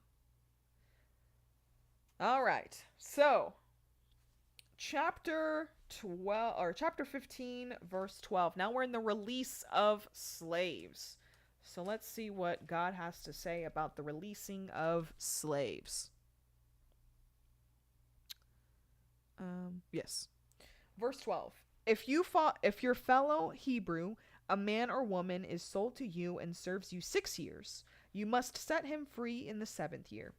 All right. So, chapter 15 verse 12. Now we're in the release of slaves. So let's see what God has to say about the releasing of slaves. Yes. Verse 12. If your fellow Hebrew, a man or woman, is sold to you and serves you 6 years, you must set him free in the 7th year.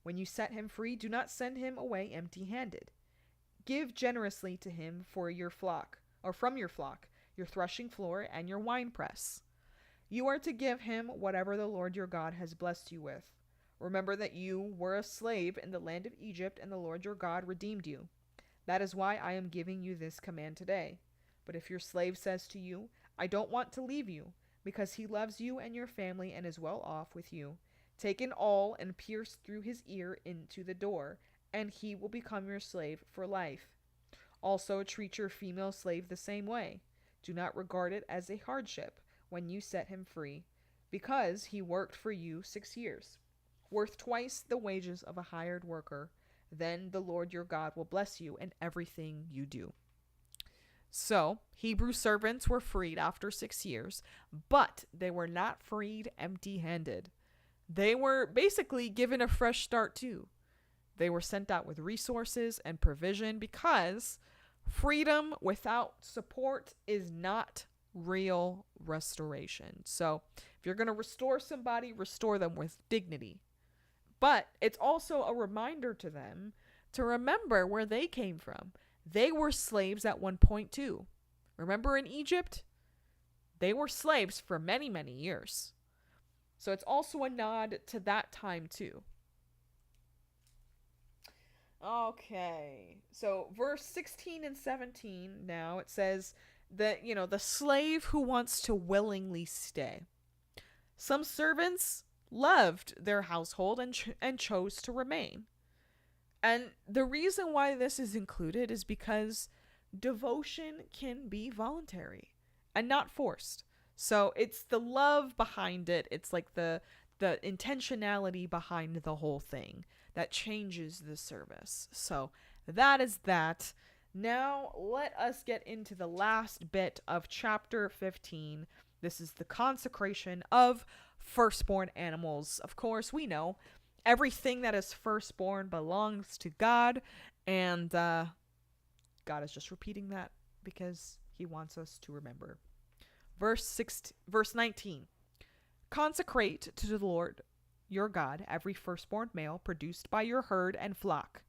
When you set him free, do not send him away empty-handed. Give generously to him from your flock, your threshing floor, and your winepress. You are to give him whatever the Lord your God has blessed you with. Remember that you were a slave in the land of Egypt, and the Lord your God redeemed you. That is why I am giving you this command today. But if your slave says to you, I don't want to leave you, because he loves you and your family and is well off with you, take an awl and pierce through his ear into the door, and he will become your slave for life. Also, treat your female slave the same way. Do not regard it as a hardship when you set him free, because he worked for you 6 years, worth twice the wages of a hired worker. Then the Lord your God will bless you in everything you do. So, Hebrew servants were freed after 6 years, but they were not freed empty-handed. They were basically given a fresh start too. They were sent out with resources and provision, because freedom without support is not real restoration. So if you're going to restore somebody, restore them with dignity. But it's also a reminder to them to remember where they came from. They were slaves at one point too. Remember in Egypt? They were slaves for many, many years. So it's also a nod to that time too. Okay, so verse 16 and 17 now, it says that, the slave who wants to willingly stay. Some servants loved their household and chose to remain. And the reason why this is included is because devotion can be voluntary and not forced. So it's the love behind it. It's like the intentionality behind the whole thing that changes the service. So that is that. Now let us get into the last bit of chapter 15. This is the consecration of firstborn animals. Of course, we know everything that is firstborn belongs to God, and God is just repeating that because he wants us to remember. Verse 19. Consecrate to the Lord your God every firstborn male produced by your herd and flock.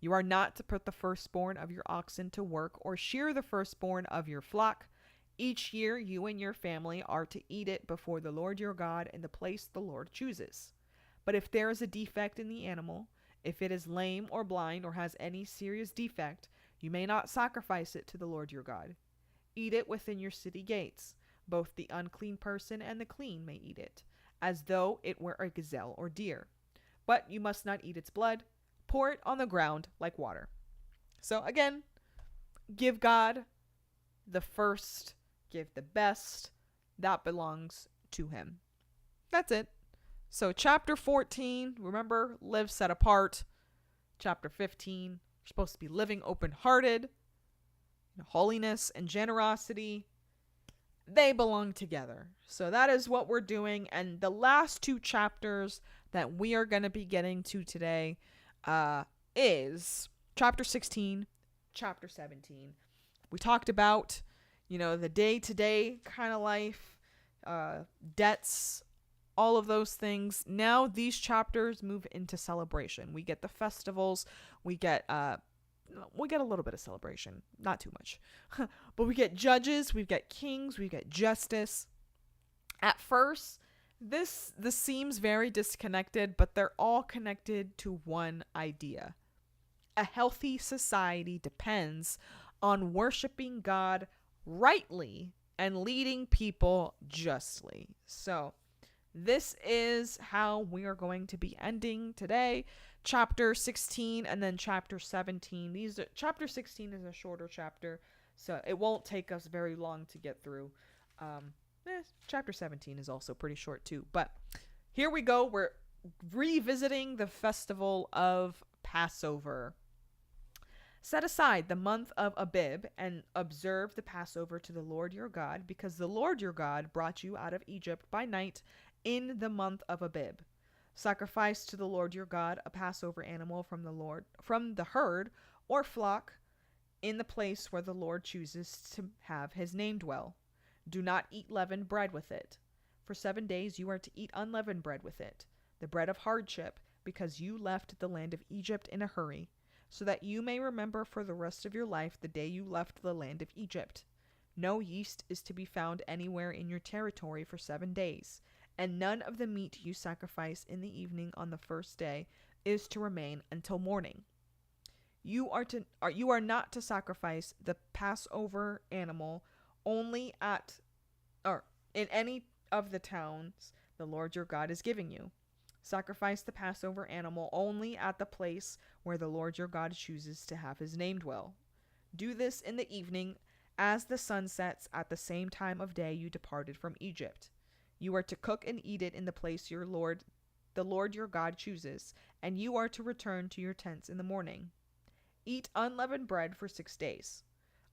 You are not to put the firstborn of your oxen to work or shear the firstborn of your flock. Each year you and your family are to eat it before the Lord your God in the place the Lord chooses. But if there is a defect in the animal, if it is lame or blind or has any serious defect, you may not sacrifice it to the Lord your God. Eat it within your city gates. Both the unclean person and the clean may eat it, as though it were a gazelle or deer. But you must not eat its blood. Pour it on the ground like water. So again, give God the first, give the best. That belongs to him. That's it. So chapter 14, remember, live set apart. Chapter 15, we're supposed to be living open-hearted. Holiness and generosity, they belong together. So that is what we're doing. And the last two chapters that we are going to be getting to today is chapter 16, chapter 17. We talked about, the day-to-day kind of life, debts, all of those things. Now these chapters move into celebration. We get the festivals. We get a little bit of celebration, not too much. But we get judges, we get kings, we get justice. At first, this seems very disconnected, but they're all connected to one idea. A healthy society depends on worshiping God rightly and leading people justly. So, this is how we are going to be ending today. Chapter 16 and then chapter 17. Chapter 16 is a shorter chapter, so it won't take us very long to get through. Chapter 17 is also pretty short too. But here we go. We're revisiting the festival of Passover. Set aside the month of Abib and observe the Passover to the Lord your God, because the Lord your God brought you out of Egypt by night in the month of Abib. Sacrifice to the Lord your God a Passover animal from the herd or flock in the place where the Lord chooses to have his name dwell. Do not eat leavened bread with it. For 7 days you are to eat unleavened bread with it, the bread of hardship, because you left the land of Egypt in a hurry, so that you may remember for the rest of your life the day you left the land of Egypt. No yeast is to be found anywhere in your territory for 7 days, and none of the meat you sacrifice in the evening on the first day is to remain until morning. You are not to sacrifice the Passover animal only in any of the towns the Lord your God is giving you. Sacrifice the Passover animal only at the place where the Lord your God chooses to have his name dwell. Do this in the evening as the sun sets at the same time of day you departed from Egypt. You are to cook and eat it in the place the Lord your God chooses, and you are to return to your tents in the morning. Eat unleavened bread for 6 days.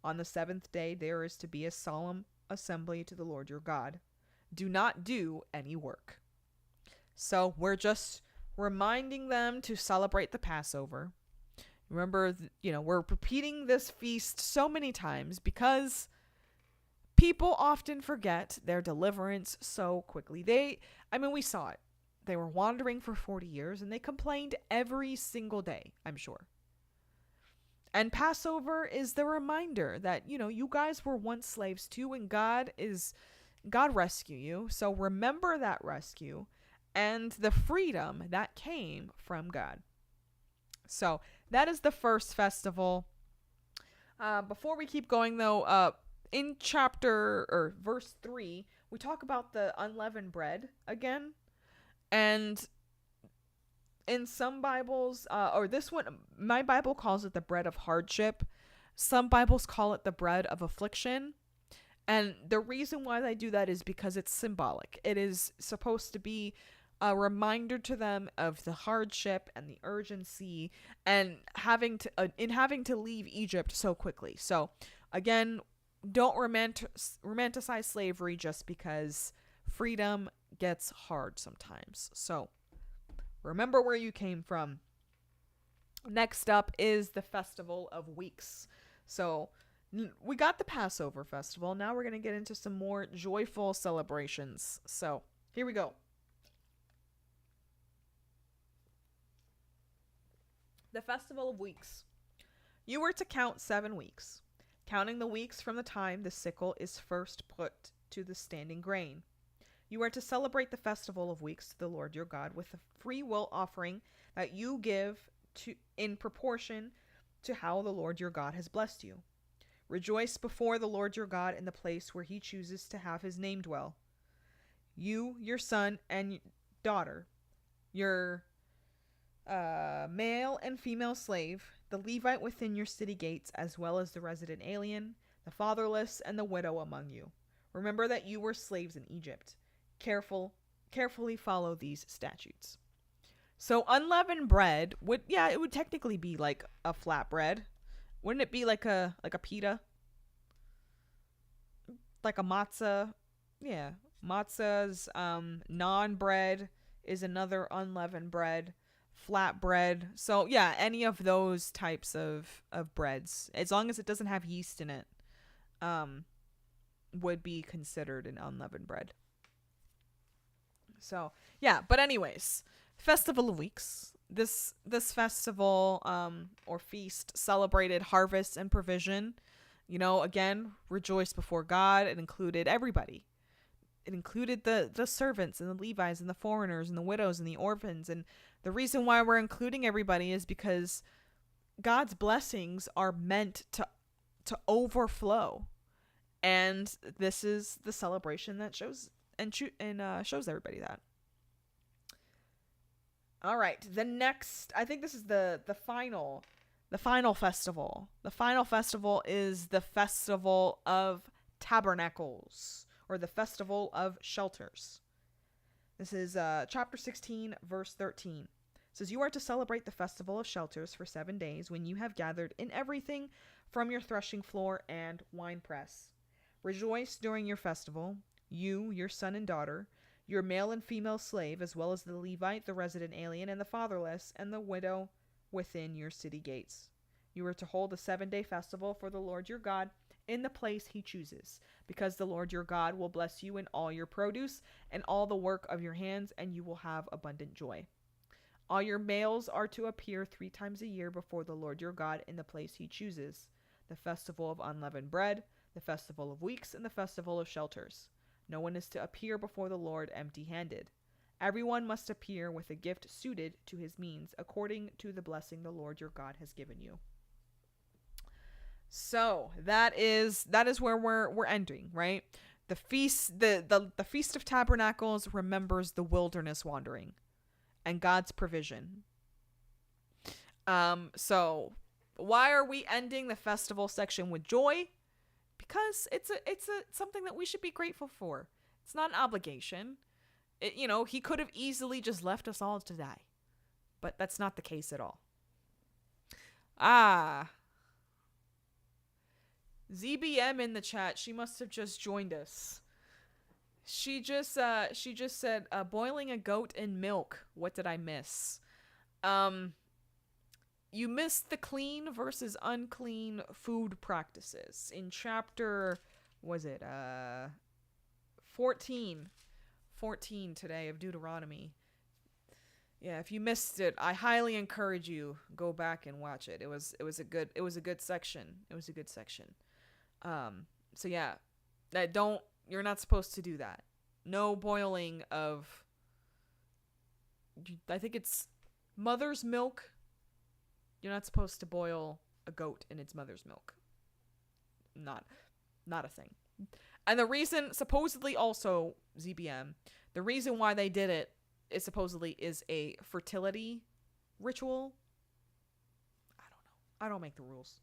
On the 7th day there is to be a solemn assembly to the Lord your God. Do not do any work. So we're just reminding them to celebrate the Passover. Remember, we're repeating this feast so many times because people often forget their deliverance so quickly. We saw it. They were wandering for 40 years and they complained every single day, I'm sure. And Passover is the reminder that, you guys were once slaves too, and God rescued you. So remember that rescue and the freedom that came from God. So that is the first festival. Before we keep going though, in verse 3, we talk about the unleavened bread again. And in some Bibles, or this one, my Bible calls it the bread of hardship. Some Bibles call it the bread of affliction. And the reason why they do that is because it's symbolic. It is supposed to be a reminder to them of the hardship and the urgency and having to leave Egypt so quickly. So again, don't romanticize slavery just because freedom gets hard sometimes. So remember where you came from. Next up is the Festival of Weeks. So we got the Passover festival. Now we're going to get into some more joyful celebrations. So here we go. The Festival of Weeks. You were to count 7 weeks, counting the weeks from the time the sickle is first put to the standing grain. You are to celebrate the festival of weeks to the Lord your God with a free will offering that you give to in proportion to how the Lord your God has blessed you. Rejoice before the Lord your God in the place where he chooses to have his name dwell. You, your son and daughter, your male and female slave, the Levite within your city gates, as well as the resident alien, the fatherless, and the widow among you. Remember that you were slaves in Egypt. Carefully follow these statutes. So unleavened bread would, yeah, it would technically be like a flatbread. Wouldn't it be like a pita? Like a matzah? Yeah. Matzah's naan bread is another unleavened bread. Flat bread. So yeah, any of those types of breads, as long as it doesn't have yeast in it, would be considered an unleavened bread. So yeah, but anyways, Festival of Weeks. This festival or feast celebrated harvest and provision. You know, again, rejoice before God. It included everybody. It included the servants and the Levites and the foreigners and the widows and the orphans. And the reason why we're including everybody is because God's blessings are meant to overflow. And this is the celebration that shows shows everybody that. All right, the next, I think this is the final festival. The final festival is the Festival of Tabernacles, or the Festival of Shelters. This is chapter 16, verse 13. It says, you are to celebrate the Festival of Shelters for 7 days when you have gathered in everything from your threshing floor and winepress. Rejoice during your festival, you, your son and daughter, your male and female slave, as well as the Levite, the resident alien, and the fatherless, and the widow within your city gates. You are to hold a 7-day festival for the Lord your God in the place he chooses, because the Lord your God will bless you in all your produce and all the work of your hands, and you will have abundant joy. All your males are to appear 3 times a year before the Lord your God in the place he chooses, the festival of unleavened bread, the festival of weeks, and the festival of shelters. No one is to appear before the Lord empty-handed. Everyone must appear with a gift suited to his means, according to the blessing the Lord your God has given you. So that is where we're ending, right? The feast, the Feast of Tabernacles remembers the wilderness wandering and God's provision. So why are we ending the festival section with joy? Because it's something that we should be grateful for. It's not an obligation. He could have easily just left us all to die, but that's not the case at all. ZBM in the chat. She must have just joined us. She just said boiling a goat in milk. What did I miss? You missed the clean versus unclean food practices in chapter, was it 14 today of Deuteronomy. Yeah, if you missed it, I highly encourage you go back and watch it. It was a good section. So yeah, you're not supposed to do that. No boiling of, I think it's mother's milk. You're not supposed to boil a goat in its mother's milk. Not a thing. And the reason, supposedly also, ZBM, the reason why they did it is supposedly is a fertility ritual. I don't know. I don't make the rules.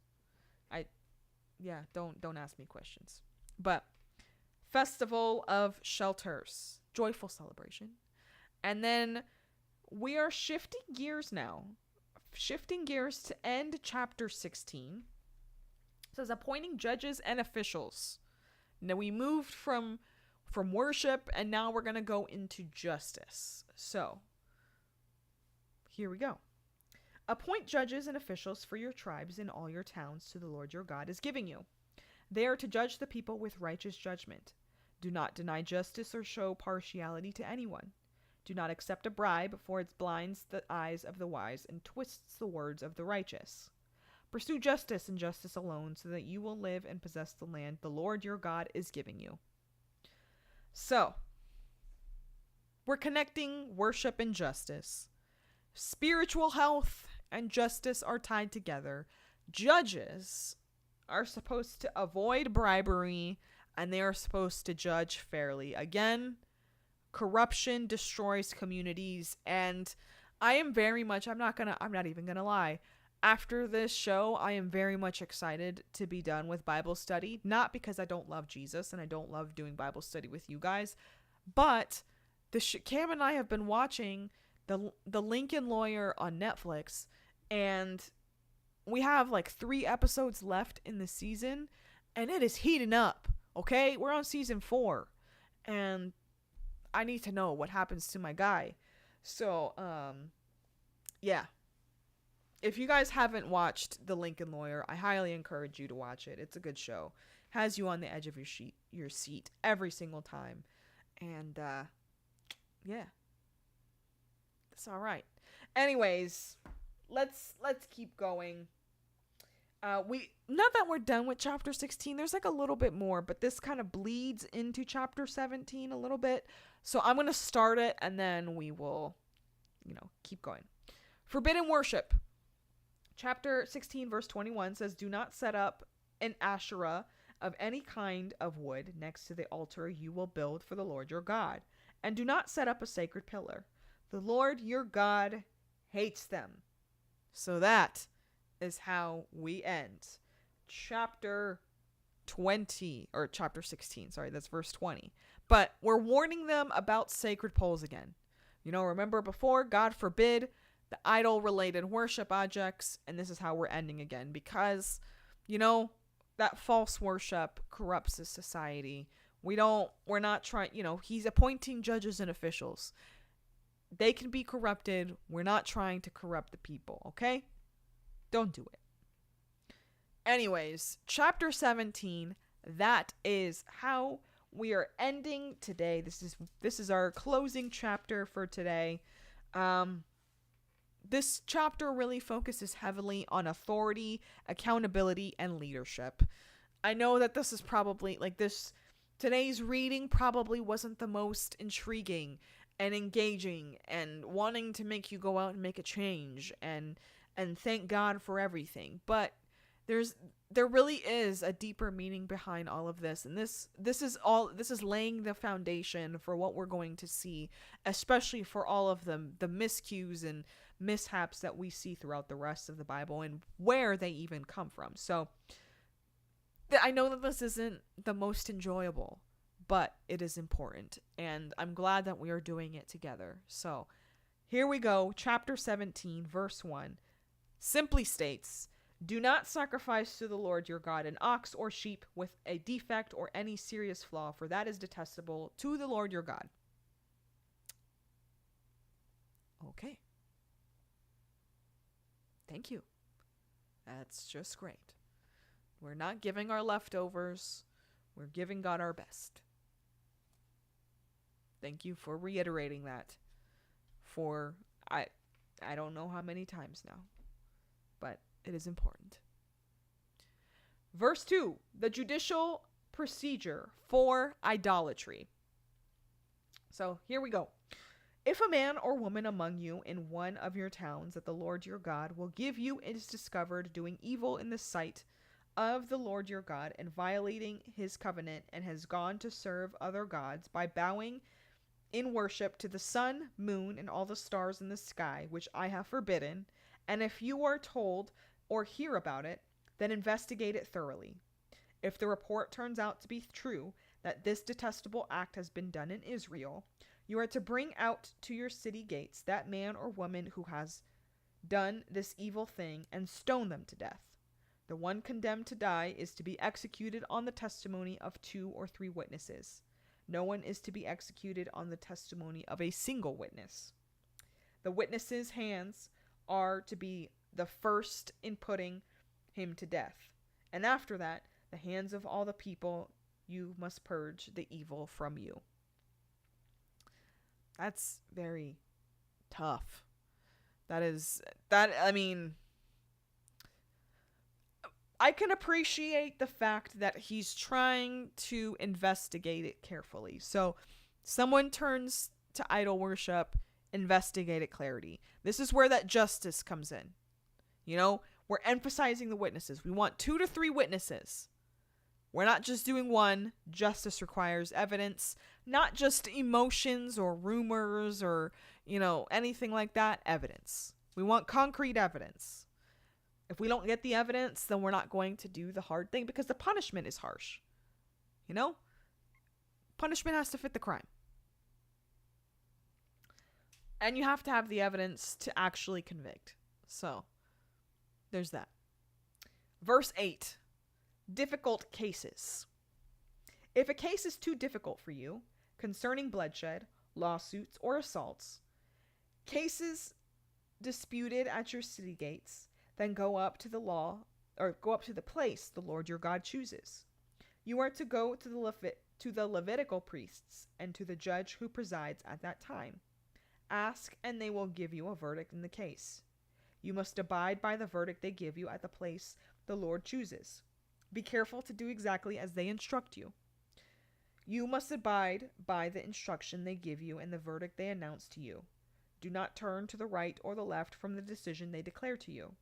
Don't ask me questions. But Festival of Shelters, joyful celebration. And then we are shifting gears now. Shifting gears to end chapter 16. It says appointing judges and officials. Now we moved from worship and now we're going to go into justice. So, here we go. Appoint judges and officials for your tribes in all your towns to the Lord your God is giving you. They are to judge the people with righteous judgment. Do not deny justice or show partiality to anyone. Do not accept a bribe, for it blinds the eyes of the wise and twists the words of the righteous. Pursue justice and justice alone, so that you will live and possess the land the Lord your God is giving you. So, we're connecting worship and justice. Spiritual health and justice are tied together. Judges are supposed to avoid bribery, and they are supposed to judge fairly. Again, corruption destroys communities, and I'm not even gonna lie. After this show, I am very much excited to be done with Bible study. Not because I don't love Jesus and I don't love doing Bible study with you guys, but Cam and I have been watching the Lincoln Lawyer on Netflix, and we have like 3 episodes left in the season, and it is heating up. Okay, we're on season 4, and I need to know what happens to my guy. So, yeah. If you guys haven't watched The Lincoln Lawyer, I highly encourage you to watch it. It's a good show. Has you on the edge of your seat every single time. And, yeah. It's all right. Anyways, let's keep going. Not that we're done with chapter 16. There's like a little bit more, but this kind of bleeds into chapter 17 a little bit. So I'm going to start it, and then we will, keep going. Forbidden worship. Chapter 16, verse 21 says, "Do not set up an Asherah of any kind of wood next to the altar you will build for the Lord your God, and do not set up a sacred pillar. The Lord your God hates them." So that is how we end chapter 16. Sorry, that's verse 20. But we're warning them about sacred poles again. Remember before, God forbid the idol-related worship objects, and this is how we're ending again, because, that false worship corrupts the society. We're not trying, he's appointing judges and officials. They can be corrupted. We're not trying to corrupt the people, okay? Don't do it. Anyways, chapter 17, that is how we are ending today. This is our closing chapter for today. This chapter really focuses heavily on authority, accountability, and leadership. I know that this is probably, today's reading probably wasn't the most intriguing and engaging and wanting to make you go out and make a change and thank God for everything. But there really is a deeper meaning behind all of this, and this is laying the foundation for what we're going to see, especially for all of the miscues and mishaps that we see throughout the rest of the Bible and where they even come from. So I know that this isn't the most enjoyable, but it is important, and I'm glad that we are doing it together. So here we go. Chapter 17, verse 1 simply states, "Do not sacrifice to the Lord your God an ox or sheep with a defect or any serious flaw, for that is detestable to the Lord your God." Okay. Thank you. That's just great. We're not giving our leftovers. We're giving God our best. Thank you for reiterating that for I don't know how many times now, but it is important. Verse 2, the judicial procedure for idolatry. So here we go. "If a man or woman among you in one of your towns that the Lord your God will give you is discovered doing evil in the sight of the Lord your God and violating his covenant and has gone to serve other gods by bowing in worship to the sun, moon, and all the stars in the sky, which I have forbidden, and if you are told or hear about it, then investigate it thoroughly. If the report turns out to be true that this detestable act has been done in Israel, you are to bring out to your city gates that man or woman who has done this evil thing and stone them to death. The one condemned to die is to be executed on the testimony of 2 or 3 witnesses. No one is to be executed on the testimony of a single witness. The witness's hands are to be the first in putting him to death, and after that, the hands of all the people. You must purge the evil from you." That's very tough. I can appreciate the fact that he's trying to investigate it carefully. So someone turns to idol worship, investigate at clarity. This is where that justice comes in. We're emphasizing the witnesses. We want 2 to 3 witnesses. We're not just doing one. Justice requires evidence, not just emotions or rumors or, anything like that. Evidence. We want concrete evidence. If we don't get the evidence, then we're not going to do the hard thing because the punishment is harsh. Punishment has to fit the crime. And you have to have the evidence to actually convict. So, there's that. Verse 8. Difficult cases. If a case is too difficult for you, concerning bloodshed, lawsuits, or assaults, cases disputed at your city gates, then go up to the place the Lord your God chooses. You are to go to the Levitical priests and to the judge who presides at that time. Ask, and they will give you a verdict in the case. You must abide by the verdict they give you at the place the Lord chooses. Be careful to do exactly as they instruct you. You must abide by the instruction they give you and the verdict they announce to you. Do not turn to the right or the left from the decision they declare to you.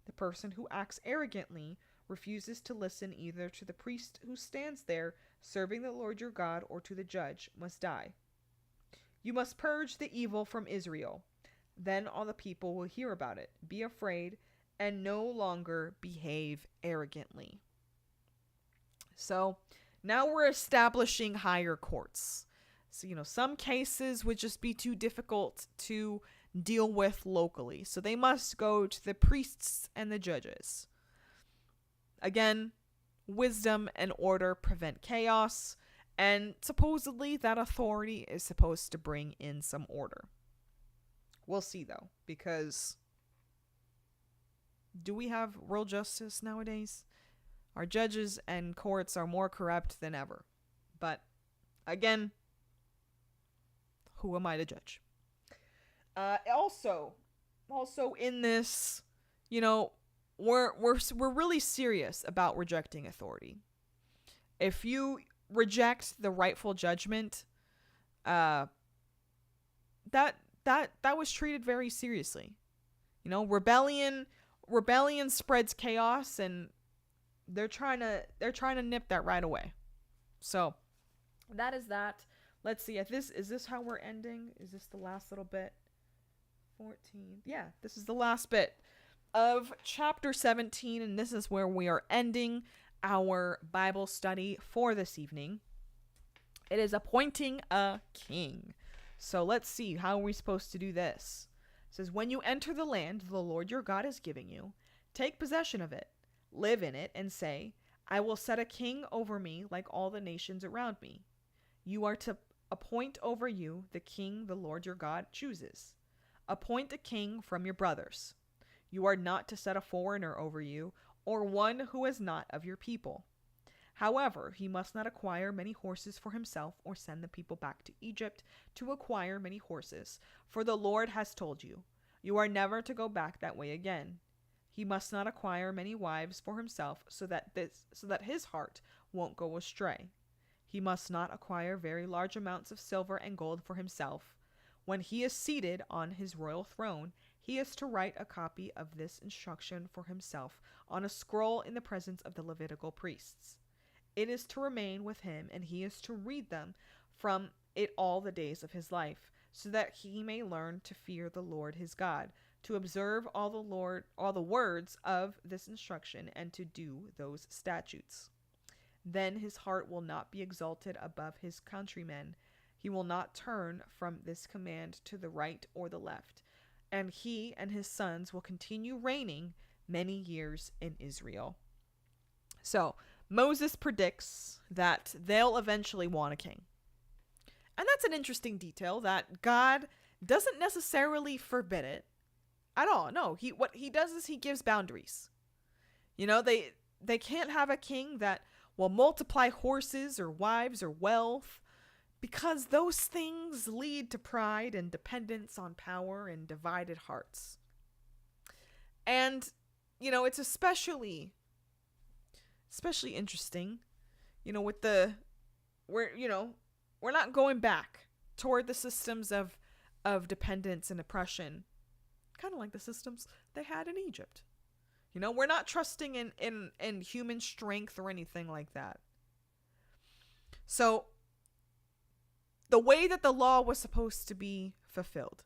The person who acts arrogantly refuses to listen either to the priest who stands there serving the Lord your God or to the judge must die. You must purge the evil from Israel. Then all the people will hear about it, be afraid, and no longer behave arrogantly. So now we're establishing higher courts. So, some cases would just be too difficult to deal with locally. So they must go to the priests and the judges. Again, wisdom and order prevent chaos. And supposedly that authority is supposed to bring in some order. We'll see though, because do we have real justice nowadays? Our judges and courts are more corrupt than ever. But again, who am I to judge? Also in this, we're really serious about rejecting authority. If you reject the rightful judgment, that was treated very seriously. Rebellion spreads chaos, and they're trying to nip that right away. So that is that. Let's see. Is this how we're ending? Is this the last little bit? 14. Yeah, this is the last bit of chapter 17, and this is where we are ending our Bible study for this evening. It is appointing a king. So let's see, how are we supposed to do this? It says, when you enter the land the Lord your God is giving you, take possession of it, live in it, and say, I will set a king over me like all the nations around me. You are to appoint over you the king the Lord your God chooses. Appoint a king from your brothers. You are not to set a foreigner over you, or one who is not of your people. However, he must not acquire many horses for himself or send the people back to Egypt to acquire many horses, for the Lord has told you, you are never to go back that way again. He must not acquire many wives for himself so that his heart won't go astray. He must not acquire very large amounts of silver and gold for himself. When he is seated on his royal throne, he is to write a copy of this instruction for himself on a scroll in the presence of the Levitical priests. It is to remain with him, and he is to read them from it all the days of his life, so that he may learn to fear the Lord his God, to observe all the words of this instruction, and to do those statutes. Then his heart will not be exalted above his countrymen. He will not turn from this command to the right or the left, and he and his sons will continue reigning many years in Israel. So, Moses predicts that they'll eventually want a king. And that's an interesting detail, that God doesn't necessarily forbid it at all. No, what he does is he gives boundaries. They can't have a king that will multiply horses or wives or wealth, because those things lead to pride and dependence on power and divided hearts. And, it's especially interesting, we're not going back. toward the systems of dependence and oppression, kind of like the systems they had in Egypt. You know, we're not trusting in human strength or anything like that. So the way that the law was supposed to be fulfilled,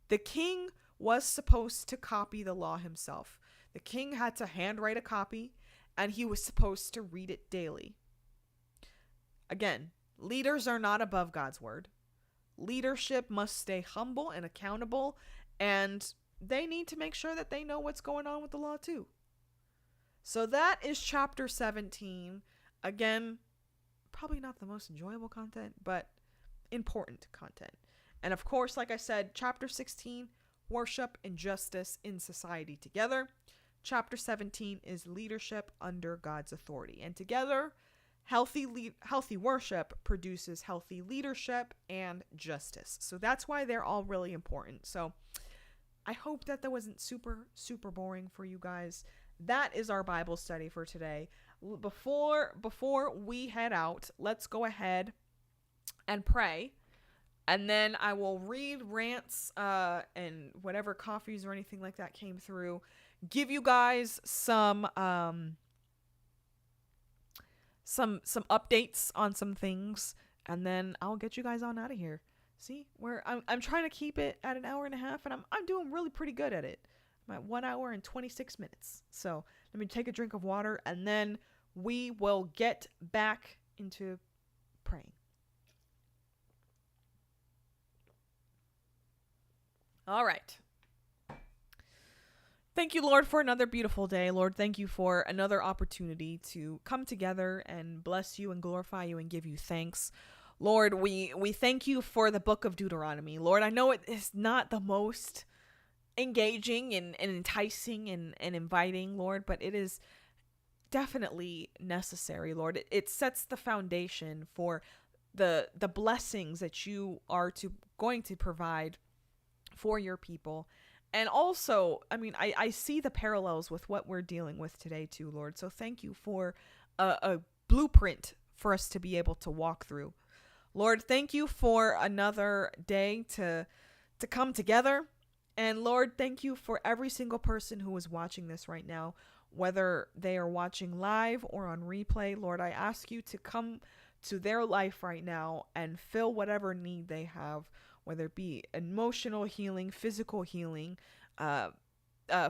the king was supposed to copy the law himself. The king had to handwrite a copy, and he was supposed to read it daily. Again, leaders are not above God's word. Leadership must stay humble and accountable, and they need to make sure that they know what's going on with the law too. So that is chapter 17. Again, probably not the most enjoyable content, but important content. And of course, like I said, chapter 16, worship and justice in society together. Chapter 17 is leadership under God's authority. And together, healthy worship produces healthy leadership and justice. So that's why they're all really important. So I hope that wasn't super, super boring for you guys. That is our Bible study for today. Before we head out, let's go ahead and pray. And then I will read rants and whatever coffees or anything like that came through. Give you guys some updates on some things, and then I'll get you guys on out of here. See, I'm trying to keep it at an hour and a half, and I'm doing really pretty good at it. I'm at 1 hour and 26 minutes. So let me take a drink of water, and then we will get back into praying. All right. Thank you, Lord, for another beautiful day. Lord, thank you for another opportunity to come together and bless you and glorify you and give you thanks. Lord, we thank you for the book of Deuteronomy. Lord, I know it is not the most engaging and enticing and inviting, Lord, but it is definitely necessary, Lord. It sets the foundation for the blessings that you are going to provide for your people. And also, I mean, I see the parallels with what we're dealing with today too, Lord. So thank you for a blueprint for us to be able to walk through. Lord, thank you for another day to come together. And Lord, thank you for every single person who is watching this right now, whether they are watching live or on replay. Lord, I ask you to come to their life right now and fill whatever need they have, whether it be emotional healing, physical healing,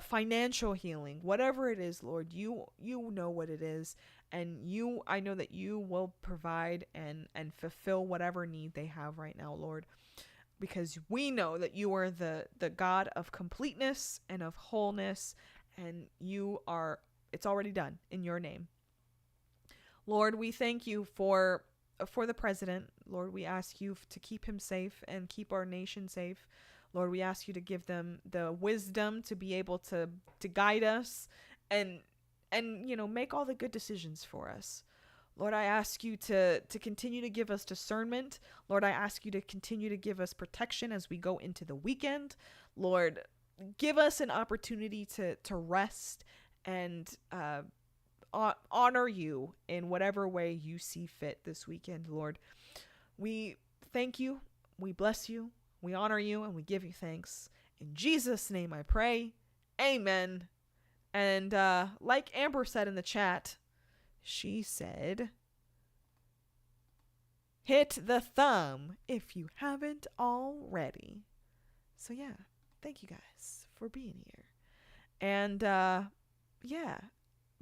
financial healing, whatever it is, Lord, you know what it is. And I know that you will provide and fulfill whatever need they have right now, Lord, because we know that you are the God of completeness and of wholeness, and it's already done in your name. Lord, we thank you for the president. Lord, we ask you to keep him safe and keep our nation safe. Lord, we ask you to give them the wisdom to be able to guide us and make all the good decisions for us. Lord, I ask you to continue to give us discernment. Lord, I ask you to continue to give us protection as we go into the weekend. Lord, give us an opportunity to rest and honor you in whatever way you see fit this weekend, Lord. We thank you, we bless you, we honor you, and we give you thanks. In Jesus' name I pray. Amen. And like Amber said in the chat, she said, hit the thumb if you haven't already. So yeah, thank you guys for being here. And yeah,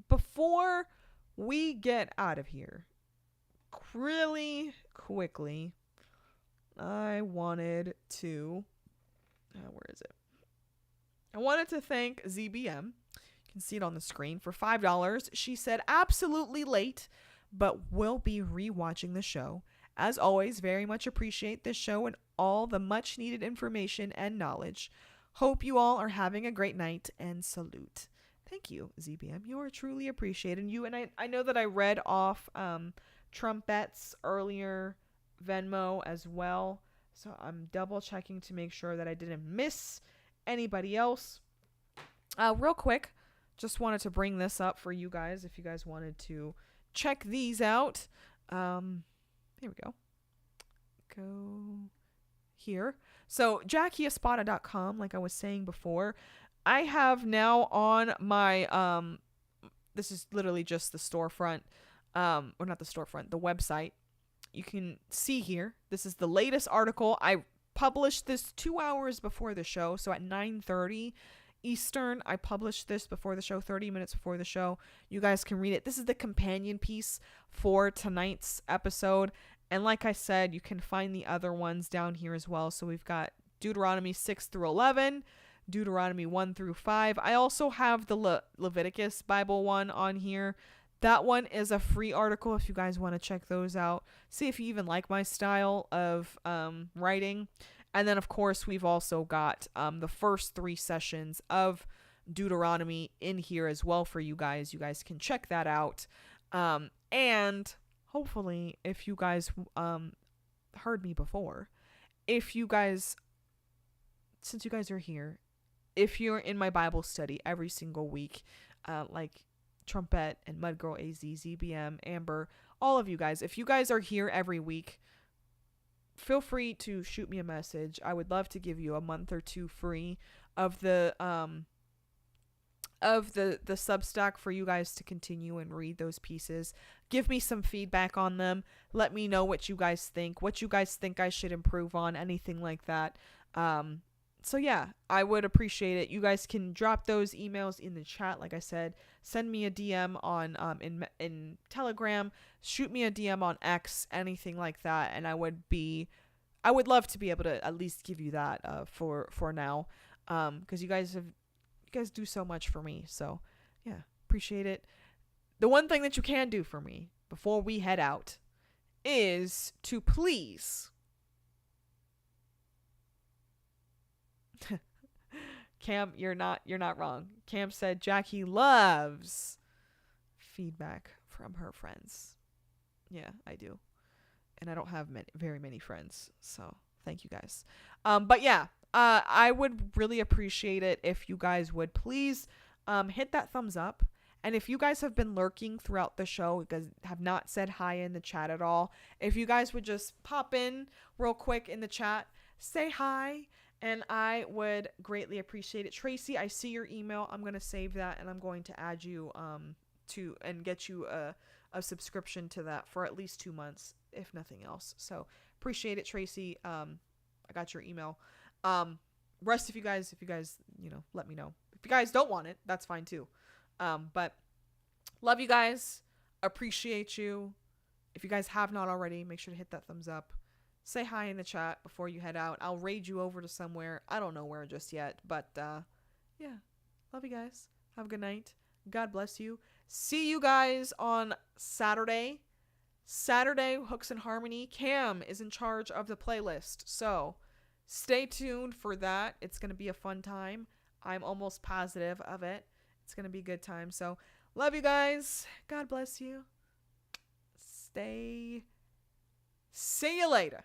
before we get out of here, really quickly, I wanted to, where is it? I wanted to thank ZBM. You can see it on the screen for $5. She said, absolutely late, but will be rewatching the show. As always, very much appreciate this show and all the much needed information and knowledge. Hope you all are having a great night, and salute. Thank you, ZBM. You are truly appreciated. And I know that I read off Trumpet's earlier Venmo as well. So I'm double checking to make sure that I didn't miss anybody else. Real quick, just wanted to bring this up for you guys if you guys wanted to check these out. Here we go. Go here. So JackieEspada.com, like I was saying before, I have now on my this is literally just the storefront, or not the storefront, the website. You can see here, this is the latest article. I published this 2 hours before the show, so at 9:30 Eastern, I published this before the show, 30 minutes before the show. You guys can read it. This is the companion piece for tonight's episode. And like I said, you can find the other ones down here as well. So we've got Deuteronomy 6 through 11, Deuteronomy 1 through 5. I also have the Leviticus Bible one on here. That one is a free article if you guys want to check those out. See if you even like my style of writing. And then, of course, we've also got the first 3 sessions of Deuteronomy in here as well for you guys. You guys can check that out. And hopefully, if you guys heard me before, if you guys, since you guys are here, if you're in my Bible study every single week, like Trumpet and Mudgirl AZ, ZBM, Amber, all of you guys, if you guys are here every week, feel free to shoot me a message. I would love to give you a month or 2 free of the Substack for you guys to continue and read those pieces. Give me some feedback on them. Let me know what you guys think I should improve on, anything like that. So yeah, I would appreciate it. You guys can drop those emails in the chat. Like I said, send me a DM on in Telegram, shoot me a DM on X, anything like that, and I would love to be able to at least give you that for now, because you guys do so much for me. So yeah, appreciate it. The one thing that you can do for me before we head out is to please Cam, you're not wrong. Cam said Jackie loves feedback from her friends. Yeah, I do. And I don't have very many friends, so thank you guys. But yeah, I would really appreciate it if you guys would please hit that thumbs up. And if you guys have been lurking throughout the show, you guys have not said hi in the chat at all, if you guys would just pop in real quick in the chat, say hi, and I would greatly appreciate it. Tracy, I see your email. I'm going to save that, and I'm going to add you and get you a subscription to that for at least 2 months, if nothing else. So appreciate it, Tracy. I got your email. Rest, if you guys, let me know. If you guys don't want it, that's fine too. But love you guys. Appreciate you. If you guys have not already, make sure to hit that thumbs up. Say hi in the chat before you head out. I'll raid you over to somewhere. I don't know where just yet, but yeah. Love you guys. Have a good night. God bless you. See you guys on Saturday. Saturday, Hooks and Harmony. Cam is in charge of the playlist, so stay tuned for that. It's going to be a fun time. I'm almost positive of it. It's going to be a good time. So love you guys. God bless you. See you later.